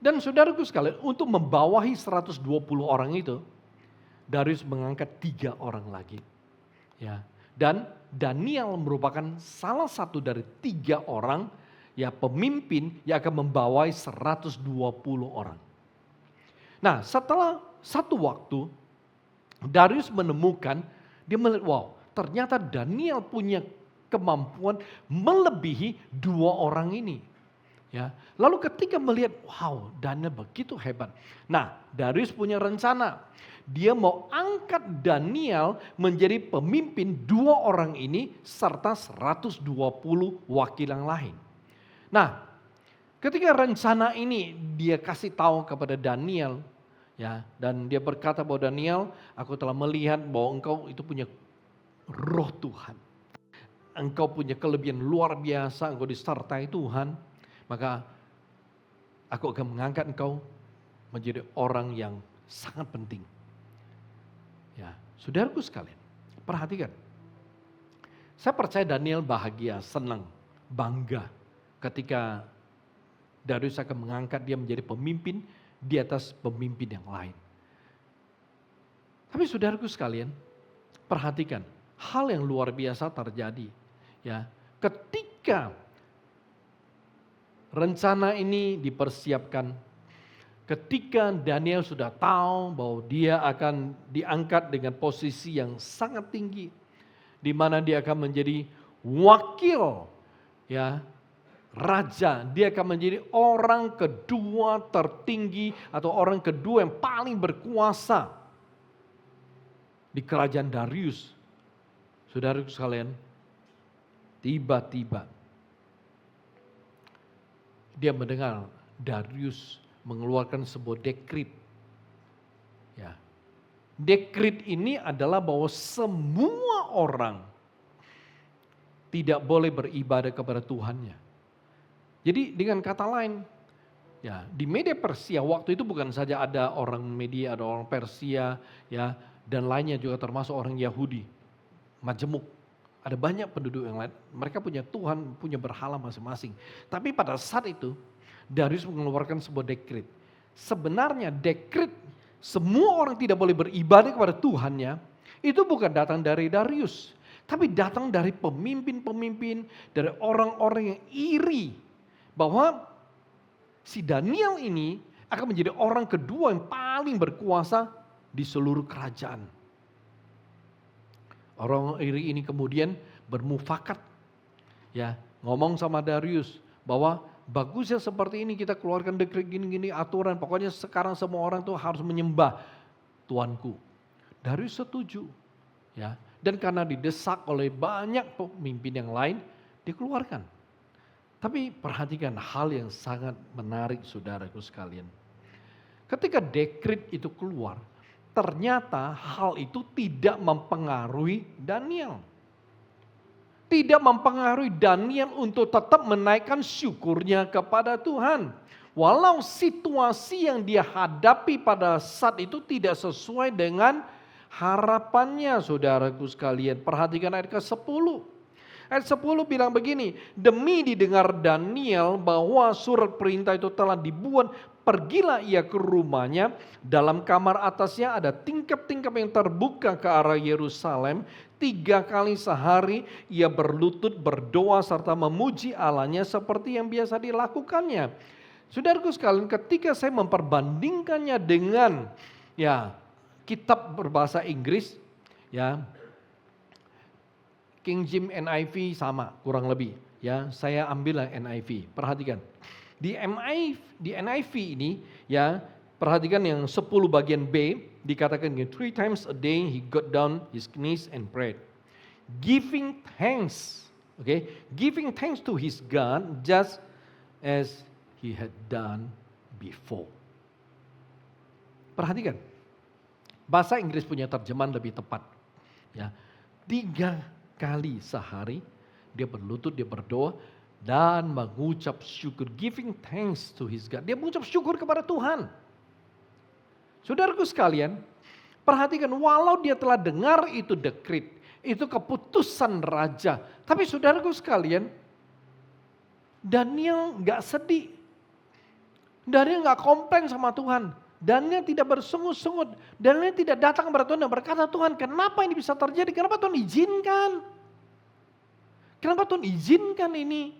Dan saudaraku sekalian, untuk membawahi 120 orang itu, Darius mengangkat 3 orang lagi. Ya. Dan Daniel merupakan salah satu dari 3 orang pemimpin yang akan membawai 120 orang. Nah, setelah satu waktu Darius menemukan, dia melihat wow, ternyata Daniel punya kemampuan melebihi 2 orang ini. Ya. Lalu ketika melihat wow, Daniel begitu hebat. Nah, Darius punya rencana. Dia mau angkat Daniel menjadi pemimpin 2 orang ini serta 120 wakil yang lain. Nah, ketika rencana ini dia kasih tahu kepada Daniel, dan dia berkata bahwa Daniel, aku telah melihat bahwa engkau itu punya roh Tuhan. Engkau punya kelebihan luar biasa, engkau disertai Tuhan. Maka aku akan mengangkat engkau menjadi orang yang sangat penting. Ya, saudaraku sekalian, perhatikan. Saya percaya Daniel bahagia, senang, bangga ketika Darius akan mengangkat dia menjadi pemimpin di atas pemimpin yang lain. Tapi saudaraku sekalian, perhatikan hal yang luar biasa terjadi. Ya, ketika rencana ini dipersiapkan, ketika Daniel sudah tahu bahwa dia akan diangkat dengan posisi yang sangat tinggi, di mana dia akan menjadi wakil raja, dia akan menjadi orang kedua tertinggi atau orang kedua yang paling berkuasa di kerajaan Darius. Saudaraku sekalian, tiba-tiba dia mendengar Darius mengeluarkan sebuah dekrit. Ya. Dekrit ini adalah bahwa semua orang tidak boleh beribadah kepada Tuhannya. Jadi dengan kata lain, ya, di Media Persia waktu itu bukan saja ada orang Media, ada orang Persia, ya, dan lainnya juga termasuk orang Yahudi, majemuk. Ada banyak penduduk yang lain, mereka punya Tuhan, punya berhala masing-masing. Tapi pada saat itu, Darius mengeluarkan sebuah dekret. Sebenarnya dekret semua orang tidak boleh beribadah kepada Tuhannya, itu bukan datang dari Darius. Tapi datang dari pemimpin-pemimpin, dari orang-orang yang iri. Bahwa si Daniel ini akan menjadi orang kedua yang paling berkuasa di seluruh kerajaan. Orang iri ini kemudian bermufakat, ya, ngomong sama Darius bahwa bagusnya seperti ini kita keluarkan dekret gini-gini aturan, pokoknya sekarang semua orang tuh harus menyembah tuanku. Darius setuju, ya, dan karena didesak oleh banyak pemimpin yang lain, dikeluarkan. Tapi perhatikan hal yang sangat menarik saudaraku sekalian. Ketika dekret itu keluar, ternyata hal itu tidak mempengaruhi Daniel. Tidak mempengaruhi Daniel untuk tetap menaikkan syukurnya kepada Tuhan. Walau situasi yang dia hadapi pada saat itu tidak sesuai dengan harapannya saudaraku sekalian. Perhatikan ayat ke-10. Ayat 10 bilang begini, demi didengar Daniel bahwa surat perintah itu telah dibuat, pergilah ia ke rumahnya, dalam kamar atasnya ada tingkap-tingkap yang terbuka ke arah Yerusalem. 3 kali sehari ia berlutut berdoa serta memuji Allahnya seperti yang biasa dilakukannya. Saudaraku sekalian, ketika saya memperbandingkannya dengan ya kitab berbahasa Inggris, ya King James NIV sama kurang lebih, ya saya ambillah NIV. Perhatikan di NIV ini, ya perhatikan yang 10 bagian B dikatakan 3 times a day he got down his knees and prayed, giving thanks, giving thanks to his God just as he had done before. Perhatikan, bahasa Inggris punya terjemahan lebih tepat, ya 3 kali sehari dia berlutut, dia berdoa dan mengucap syukur, giving thanks to his God. Dia mengucap syukur kepada Tuhan. Saudaraku sekalian, perhatikan, walau dia telah dengar itu dekret, itu keputusan raja, tapi saudaraku sekalian, Daniel gak sedih. Daniel gak komplain sama Tuhan. Daniel tidak bersungut-sungut. Daniel tidak datang kepada Tuhan dan berkata, Tuhan kenapa ini bisa terjadi? Kenapa Tuhan izinkan? Kenapa Tuhan izinkan ini?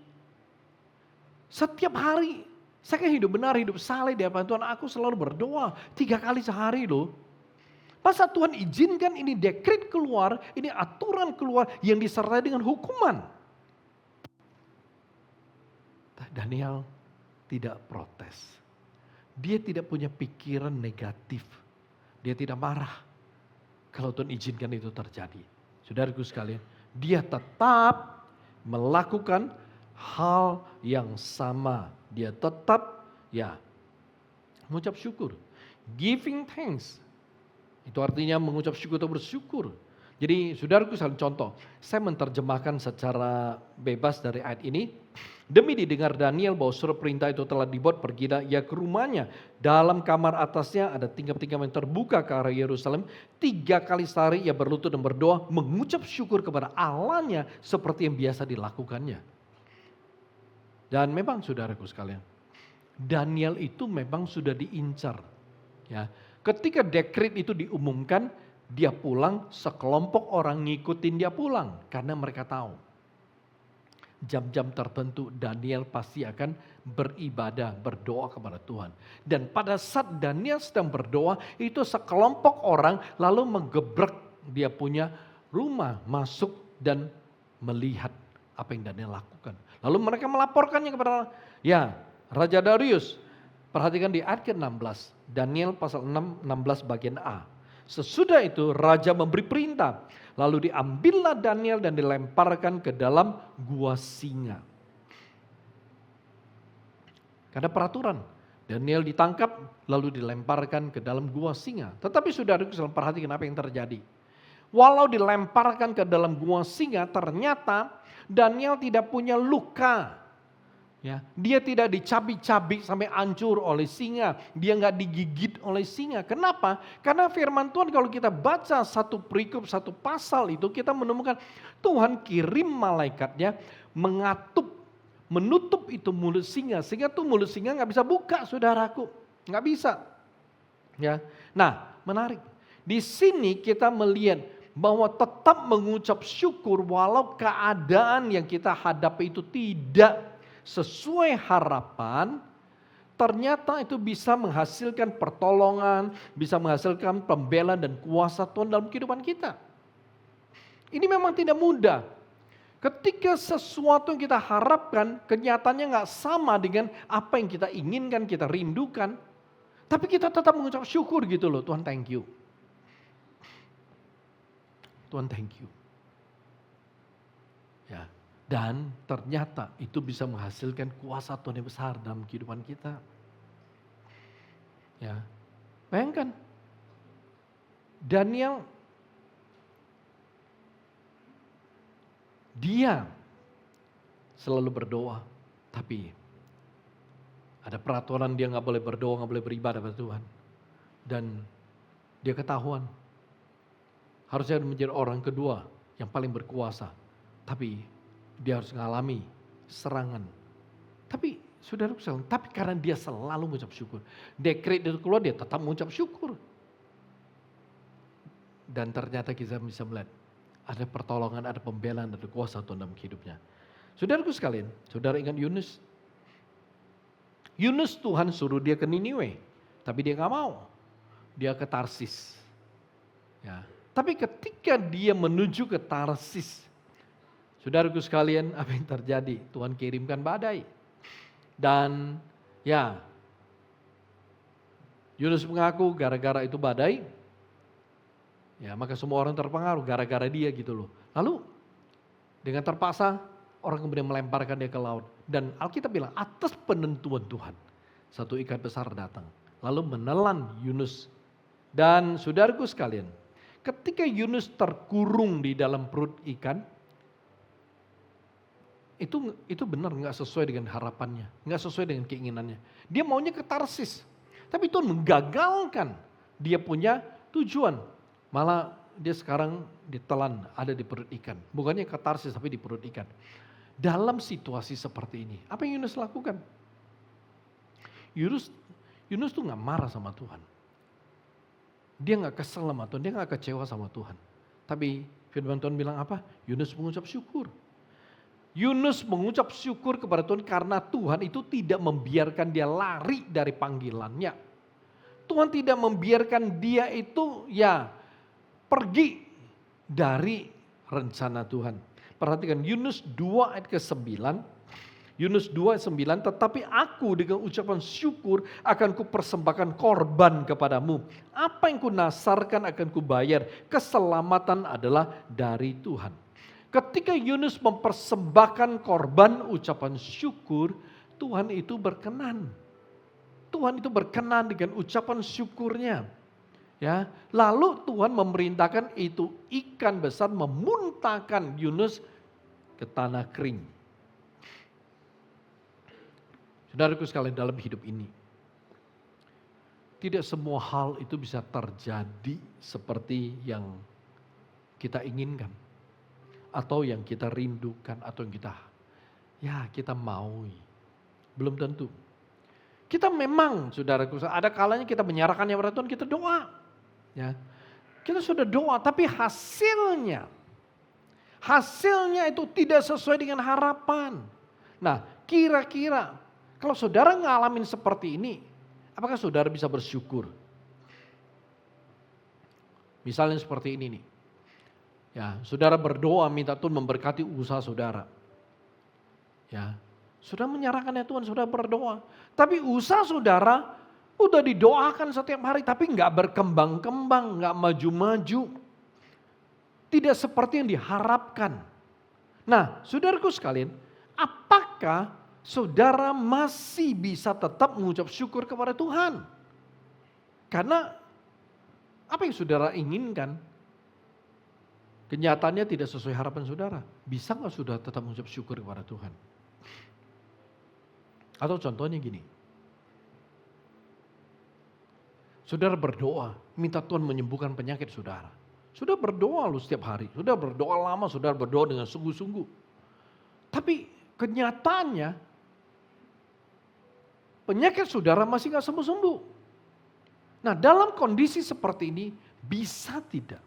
Setiap hari saya kan hidup benar, hidup saleh di hadapan Tuhan. Aku selalu berdoa 3 kali sehari loh. Masa Tuhan izinkan ini dekret keluar, ini aturan keluar yang disertai dengan hukuman? Daniel tidak protes. Dia tidak punya pikiran negatif. Dia tidak marah kalau Tuhan izinkan itu terjadi. Saudaraku sekalian, dia tetap melakukan hal yang sama. Dia tetap mengucap syukur. Giving thanks. Itu artinya mengucap syukur atau bersyukur. Jadi saudaraku sekalian, contoh, saya menerjemahkan secara bebas dari ayat ini. Demi didengar Daniel bahwa surat perintah itu telah dibuat, pergilah ia ke rumahnya. Dalam kamar atasnya ada tingkap-tingkap yang terbuka ke arah Yerusalem. 3 kali sehari ia berlutut dan berdoa, mengucap syukur kepada Allahnya seperti yang biasa dilakukannya. Dan memang saudaraku sekalian, Daniel itu memang sudah diincar. Ya, ketika dekret itu diumumkan, dia pulang, sekelompok orang ngikutin dia pulang karena mereka tahu jam-jam tertentu Daniel pasti akan beribadah, berdoa kepada Tuhan. Dan pada saat Daniel sedang berdoa, itu sekelompok orang lalu menggebrek dia punya rumah, masuk dan melihat apa yang Daniel lakukan. Lalu mereka melaporkannya kepada Raja Darius. Perhatikan di ayat ke-16, Daniel pasal 16 bagian A. Sesudah itu raja memberi perintah, lalu diambillah Daniel dan dilemparkan ke dalam gua singa. Karena peraturan, Daniel ditangkap lalu dilemparkan ke dalam gua singa. Tetapi saudaraku, perhatikan apa yang terjadi. Walau dilemparkan ke dalam gua singa, ternyata Daniel tidak punya luka. Ya, dia tidak dicabik-cabik sampai hancur oleh singa. Dia nggak digigit oleh singa. Kenapa? Karena firman Tuhan kalau kita baca satu perikop, satu pasal itu, kita menemukan Tuhan kirim malaikatnya menutup itu mulut singa. Sehingga tuh mulut singa nggak bisa buka, saudaraku. Nggak bisa. Ya, nah menarik. Di sini kita melihat bahwa tetap mengucap syukur walau keadaan yang kita hadapi itu tidak sesuai harapan, ternyata itu bisa menghasilkan pertolongan, bisa menghasilkan pembelaan dan kuasa Tuhan dalam kehidupan kita. Ini memang tidak mudah. Ketika sesuatu yang kita harapkan, kenyataannya nggak sama dengan apa yang kita inginkan, kita rindukan. Tapi kita tetap mengucap syukur gitu loh, Tuhan thank you. Tuhan thank you. Ya. Dan ternyata itu bisa menghasilkan kuasa Tuhan yang besar dalam kehidupan kita. Ya, bayangkan Daniel, dia selalu berdoa, tapi ada peraturan dia nggak boleh berdoa, nggak boleh beribadah pada Tuhan. Dan dia ketahuan, harusnya menjadi orang kedua yang paling berkuasa, tapi dia harus mengalami serangan. Tapi saudara sekalian, tapi karena dia selalu mengucap syukur. Dekret itu keluar, dia tetap mengucap syukur. Dan ternyata kita bisa melihat ada pertolongan, ada pembelaan, ada kuasa Tuhan dalam hidupnya. Saudaraku sekalian, saudara ingat Yunus? Yunus Tuhan suruh dia ke Niniwe, tapi dia gak mau. Dia ke Tarsis. Ya. Tapi ketika dia menuju ke Tarsis, saudaraku sekalian, apa yang terjadi? Tuhan kirimkan badai. Dan ya, Yunus mengaku gara-gara itu badai, ya maka semua orang terpengaruh gara-gara dia gitu loh. Lalu dengan terpaksa orang kemudian melemparkan dia ke laut. Dan Alkitab bilang atas penentuan Tuhan, satu ikan besar datang. Lalu menelan Yunus. Dan saudaraku sekalian, ketika Yunus terkurung di dalam perut ikan, itu benar nggak sesuai dengan harapannya, nggak sesuai dengan keinginannya. Dia maunya ke Tarsis, tapi Tuhan menggagalkan dia punya tujuan. Malah dia sekarang ditelan ada di perut ikan, bukannya ke Tarsis tapi di perut ikan. Dalam situasi seperti ini, apa yang Yunus lakukan? Yunus tuh nggak marah sama Tuhan, dia nggak kesel sama Tuhan, dia nggak kecewa sama Tuhan. Tapi firman Tuhan bilang apa? Yunus mengucap syukur. Yunus mengucap syukur kepada Tuhan karena Tuhan itu tidak membiarkan dia lari dari panggilannya. Tuhan tidak membiarkan dia itu pergi dari rencana Tuhan. Perhatikan Yunus 2 ayat ke-9. Yunus 2 ayat 9, tetapi aku dengan ucapan syukur akan kupersembahkan korban kepadamu. Apa yang kunasarkan akan kubayar. Keselamatan adalah dari Tuhan. Ketika Yunus mempersembahkan korban ucapan syukur, Tuhan itu berkenan. Tuhan itu berkenan dengan ucapan syukurnya. Ya, lalu Tuhan memerintahkan itu ikan besar memuntahkan Yunus ke tanah kering. Saudaraku sekalian, dalam hidup ini, tidak semua hal itu bisa terjadi seperti yang kita inginkan. Atau yang kita rindukan, atau yang kita maui. Belum tentu. Kita memang, saudaraku, ada kalanya kita menyerahkannya pada Tuhan, kita doa. Ya, kita sudah doa, tapi hasilnya itu tidak sesuai dengan harapan. Nah, kira-kira kalau saudara ngalamin seperti ini, apakah saudara bisa bersyukur? Misalnya seperti ini nih. Ya, saudara berdoa minta Tuhan memberkati usaha saudara. Ya, saudara menyerahkannya Tuhan, saudara berdoa. Tapi usaha saudara udah didoakan setiap hari, tapi nggak berkembang-kembang, nggak maju-maju. Tidak seperti yang diharapkan. Nah, saudaraku sekalian, apakah saudara masih bisa tetap mengucap syukur kepada Tuhan? Karena apa yang saudara inginkan Kenyataannya tidak sesuai harapan saudara. Bisa nggak saudara tetap mengucap syukur kepada Tuhan? Atau contohnya gini, saudara berdoa, minta Tuhan menyembuhkan penyakit saudara. Sudah berdoa lu setiap hari, sudah berdoa lama, saudara berdoa dengan sungguh-sungguh. Tapi kenyataannya, penyakit saudara masih nggak sembuh-sembuh. Nah, dalam kondisi seperti ini, bisa tidak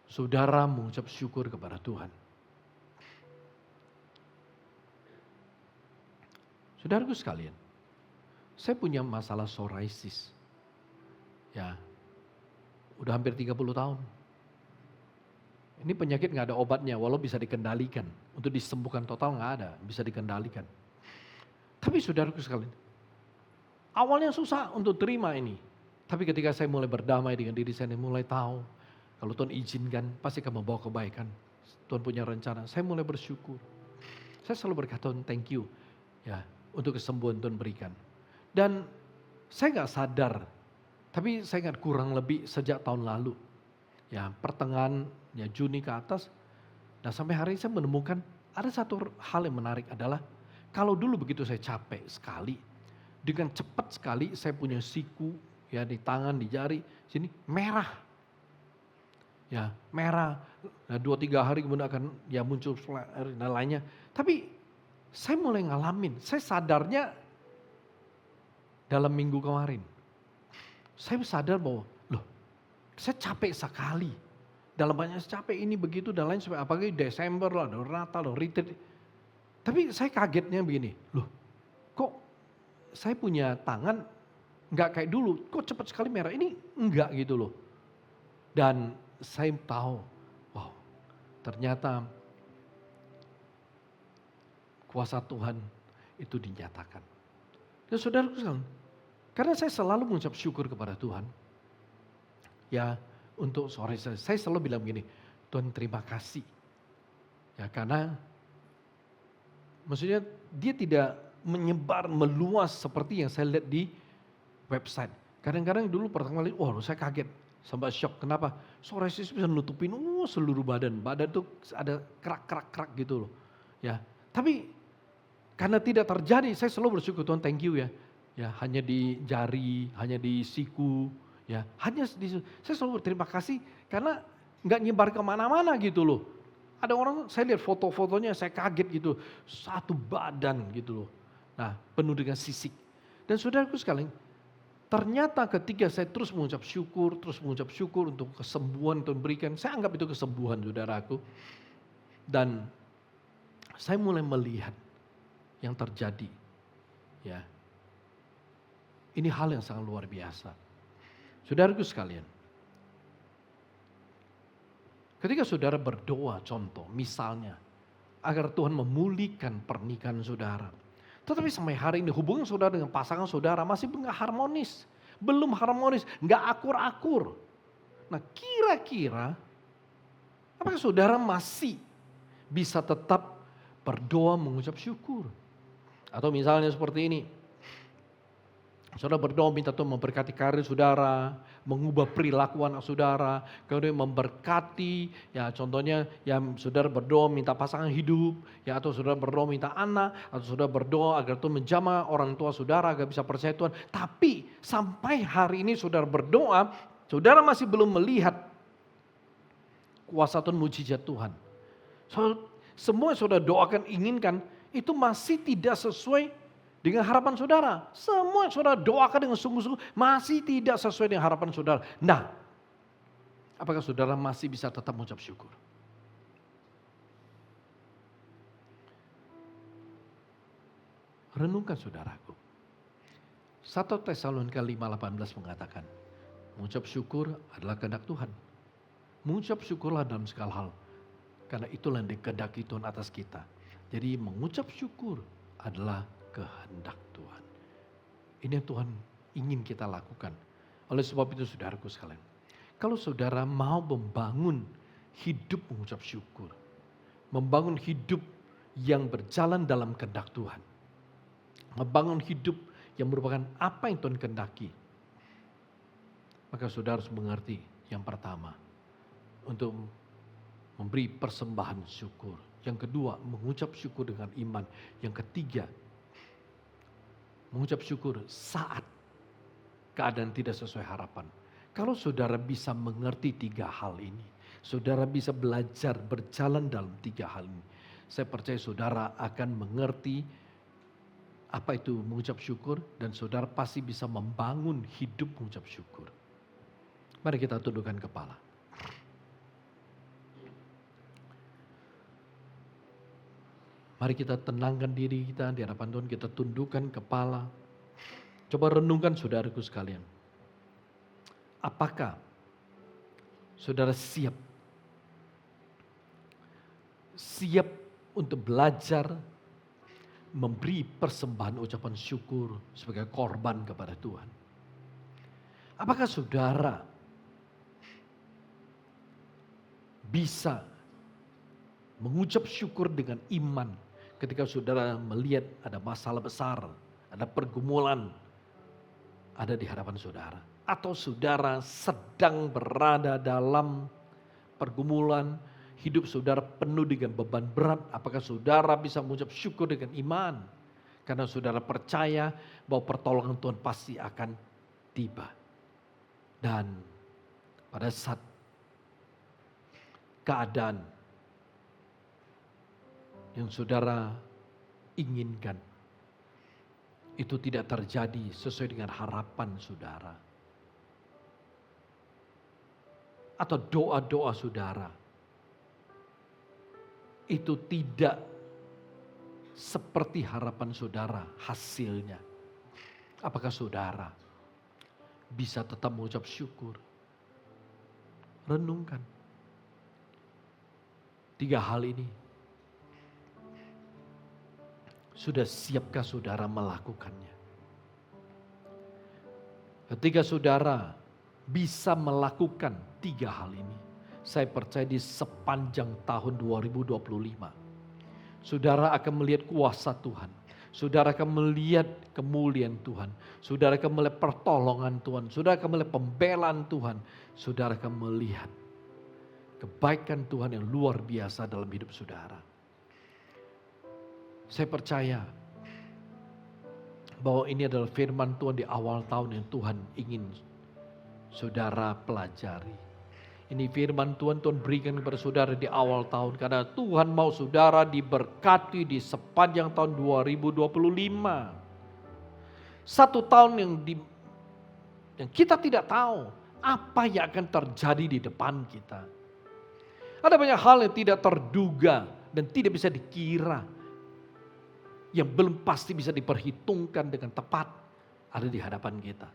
saudara mengucap syukur kepada Tuhan? Saudaraku sekalian, saya punya masalah psoriasis. Ya, udah hampir 30 tahun. Ini penyakit nggak ada obatnya, walau bisa dikendalikan. Untuk disembuhkan total nggak ada, bisa dikendalikan. Tapi saudaraku sekalian, awalnya susah untuk terima ini. Tapi ketika saya mulai berdamai dengan diri saya, mulai tahu kalau Tuhan izinkan pasti akan membawa kebaikan. Tuhan punya rencana, saya mulai bersyukur. Saya selalu berkata thank you ya untuk kesembuhan Tuhan berikan. Dan saya nggak sadar, tapi saya ingat kurang lebih sejak tahun lalu. Ya pertengahan ya Juni ke atas. Nah sampai hari ini saya menemukan ada satu hal yang menarik adalah kalau dulu begitu saya capek sekali, dengan cepat sekali saya punya siku ya di tangan, di jari, sini merah. Ya merah, nah 2-3 hari kemudian akan ya muncul flare dan lainnya. Tapi saya mulai ngalamin, saya sadarnya dalam minggu kemarin. Saya sadar bahwa loh saya capek sekali. Dalam banyak capek ini begitu dan lain sebagainya. Apalagi Desember lah, Natal, retreat. Tapi saya kagetnya begini, loh kok saya punya tangan nggak kayak dulu, kok cepat sekali merah, ini enggak gitu loh. Dan saya tahu, wow ternyata kuasa Tuhan itu dinyatakan. Dan saudaraku sekalian, karena saya selalu mengucap syukur kepada Tuhan, ya untuk sore saya selalu bilang begini, Tuhan terima kasih. Ya karena maksudnya dia tidak menyebar, meluas seperti yang saya lihat di website. Kadang-kadang dulu pertama kali, wah saya kaget, sampai shock. Kenapa? Psoriasis bisa nutupin seluruh badan. Badan tuh ada kerak-kerak gitu loh. Ya, tapi karena tidak terjadi, saya selalu bersyukur Tuhan thank you ya. Ya, hanya di jari, hanya di siku, ya, hanya di, saya selalu berterima kasih karena nggak nyebar kemana-mana gitu loh. Ada orang, saya lihat foto-fotonya, saya kaget gitu, satu badan gitu loh. Nah, penuh dengan sisik. Dan saudaraku sekalian, ternyata ketika saya terus mengucap syukur untuk kesembuhan Tuhan berikan, saya anggap itu kesembuhan saudaraku. Dan saya mulai melihat yang terjadi. Ya, ini hal yang sangat luar biasa. Saudaraku sekalian, ketika saudara berdoa contoh misalnya, agar Tuhan memulihkan pernikahan saudara. Tetapi sampai hari ini hubungan saudara dengan pasangan saudara masih nggak harmonis. Belum harmonis, nggak akur-akur. Nah kira-kira apakah saudara masih bisa tetap berdoa mengucap syukur? Atau misalnya seperti ini. Saudara berdoa minta Tuhan memberkati karir saudara, mengubah perilaku anak saudara, kemudian memberkati, ya contohnya yang saudara berdoa minta pasangan hidup, ya atau saudara berdoa minta anak, atau saudara berdoa agar Tuhan menjamah orang tua saudara agar bisa percaya Tuhan. Tapi sampai hari ini saudara berdoa, saudara masih belum melihat kuasa Tuhan, mujizat Tuhan. Semua yang saudara doakan, inginkan, itu masih tidak sesuai dengan harapan saudara. Semua yang saudara doakan dengan sungguh-sungguh masih tidak sesuai dengan harapan saudara. Nah, apakah saudara masih bisa tetap mengucap syukur? Renungkan saudaraku. 1 Tesalonika 5:18 mengatakan, mengucap syukur adalah kehendak Tuhan. Mengucap syukurlah dalam segala hal. Karena itulah yang dikehendaki Tuhan atas kita. Jadi mengucap syukur adalah kehendak Tuhan. Ini yang Tuhan ingin kita lakukan. Oleh sebab itu saudaraku sekalian, kalau saudara mau membangun hidup mengucap syukur, membangun hidup yang berjalan dalam kehendak Tuhan, membangun hidup yang merupakan apa yang Tuhan kehendaki, maka saudara harus mengerti yang pertama, untuk memberi persembahan syukur. Yang kedua, mengucap syukur dengan iman. Yang ketiga, mengucap syukur saat keadaan tidak sesuai harapan. Kalau saudara bisa mengerti 3 hal ini, saudara bisa belajar berjalan dalam 3 hal ini, saya percaya saudara akan mengerti apa itu mengucap syukur, dan saudara pasti bisa membangun hidup mengucap syukur. Mari kita tundukkan kepala. Mari kita tenangkan diri kita di hadapan Tuhan, kita tundukkan kepala. Coba renungkan saudaraku sekalian. Apakah saudara siap untuk belajar memberi persembahan ucapan syukur sebagai korban kepada Tuhan? Apakah saudara bisa mengucap syukur dengan iman ketika saudara melihat ada masalah besar, ada pergumulan ada di hadapan saudara? Atau saudara sedang berada dalam pergumulan, hidup saudara penuh dengan beban berat, apakah saudara bisa mengucap syukur dengan iman? Karena saudara percaya bahwa pertolongan Tuhan pasti akan tiba. Dan pada saat keadaan yang saudara inginkan itu tidak terjadi sesuai dengan harapan saudara, atau doa-doa saudara itu tidak seperti harapan saudara hasilnya, apakah saudara bisa tetap mengucap syukur? Renungkan 3 hal ini. Sudah siapkah saudara melakukannya? Ketika saudara bisa melakukan 3 hal ini, saya percaya di sepanjang tahun 2025, saudara akan melihat kuasa Tuhan. Saudara akan melihat kemuliaan Tuhan. Saudara akan melihat pertolongan Tuhan. Saudara akan melihat pembelaan Tuhan. Saudara akan melihat kebaikan Tuhan yang luar biasa dalam hidup saudara. Saya percaya bahwa ini adalah firman Tuhan di awal tahun yang Tuhan ingin saudara pelajari. Ini firman Tuhan berikan kepada saudara di awal tahun, karena Tuhan mau saudara diberkati di sepanjang tahun 2025. Satu tahun yang kita tidak tahu apa yang akan terjadi di depan kita. Ada banyak hal yang tidak terduga dan tidak bisa dikira, yang belum pasti bisa diperhitungkan dengan tepat ada di hadapan kita.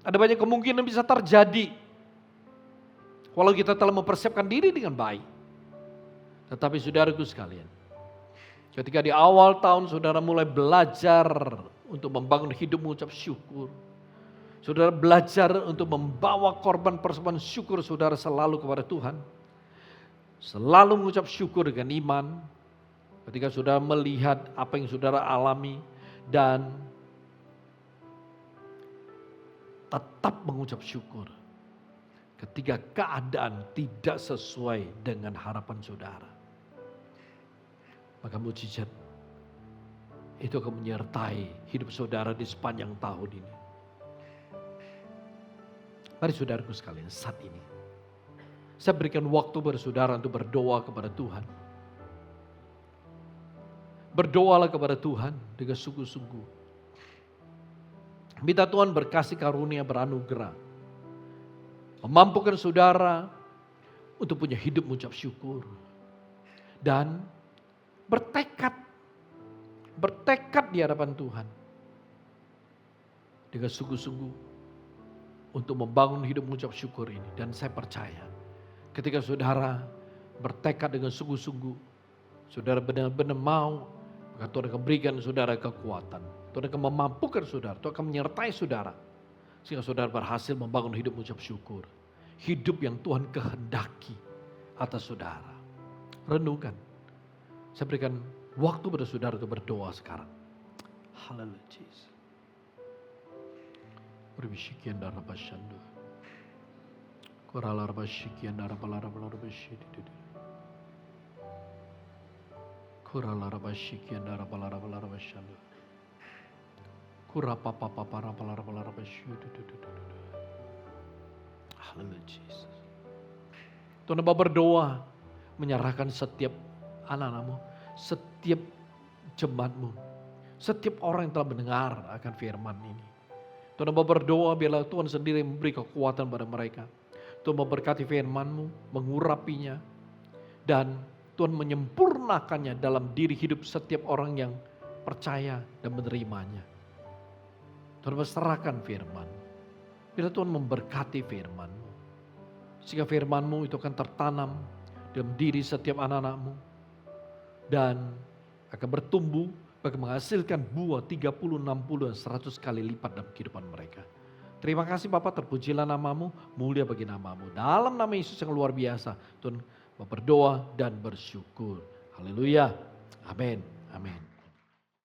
Ada banyak kemungkinan bisa terjadi walau kita telah mempersiapkan diri dengan baik. Tetapi saudaraku sekalian, ketika di awal tahun saudara mulai belajar untuk membangun hidup mengucap syukur, saudara belajar untuk membawa korban persembahan syukur saudara selalu kepada Tuhan, selalu mengucap syukur dengan iman. Ketika saudara melihat apa yang saudara alami dan tetap mengucap syukur ketika keadaan tidak sesuai dengan harapan saudara, maka mujizat itu akan menyertai hidup saudara di sepanjang tahun ini. Mari saudaraku sekalian, saat ini saya berikan waktu kepada saudara untuk berdoa kepada Tuhan. Berdoalah kepada Tuhan dengan sungguh-sungguh. Minta Tuhan berkasih karunia, beranugerah, memampukan saudara untuk punya hidup mengucap syukur. Dan bertekad di hadapan Tuhan dengan sungguh-sungguh untuk membangun hidup mengucap syukur ini. Dan saya percaya ketika saudara bertekad dengan sungguh-sungguh, saudara benar-benar mau, maka Tuhan akan berikan saudara kekuatan. Tuhan akan memampukan saudara. Tuhan akan menyertai saudara. Sehingga saudara berhasil membangun hidup mengucap syukur. Hidup yang Tuhan kehendaki atas saudara. Renungkan. Saya berikan waktu pada saudara untuk berdoa sekarang. Haleluya Jesus. Berbishikian darah basyando. Haleluya Jesus. Tuhan Bapa berdoa menyerahkan setiap anak-anakmu, setiap jemaatmu, setiap orang yang telah mendengar akan firman ini. Tuhan Bapa berdoa biarlah Tuhan sendiri memberi kekuatan pada mereka. Tuhan memberkati firman-Mu, mengurapinya, dan Tuhan menyempurnakannya dalam diri hidup setiap orang yang percaya dan menerimanya. Tuhan berserahkan firman. Bila Tuhan memberkati firman-Mu, sehingga firman-Mu itu akan tertanam dalam diri setiap anak-anak-Mu dan akan bertumbuh bagi menghasilkan buah 30, 60, dan 100 kali lipat dalam kehidupan mereka. Terima kasih Bapa, terpujilah nama-Mu, mulia bagi nama-Mu. Dalam nama Yesus yang luar biasa, Tuhan berdoa dan bersyukur. Haleluya. Amin. Amin.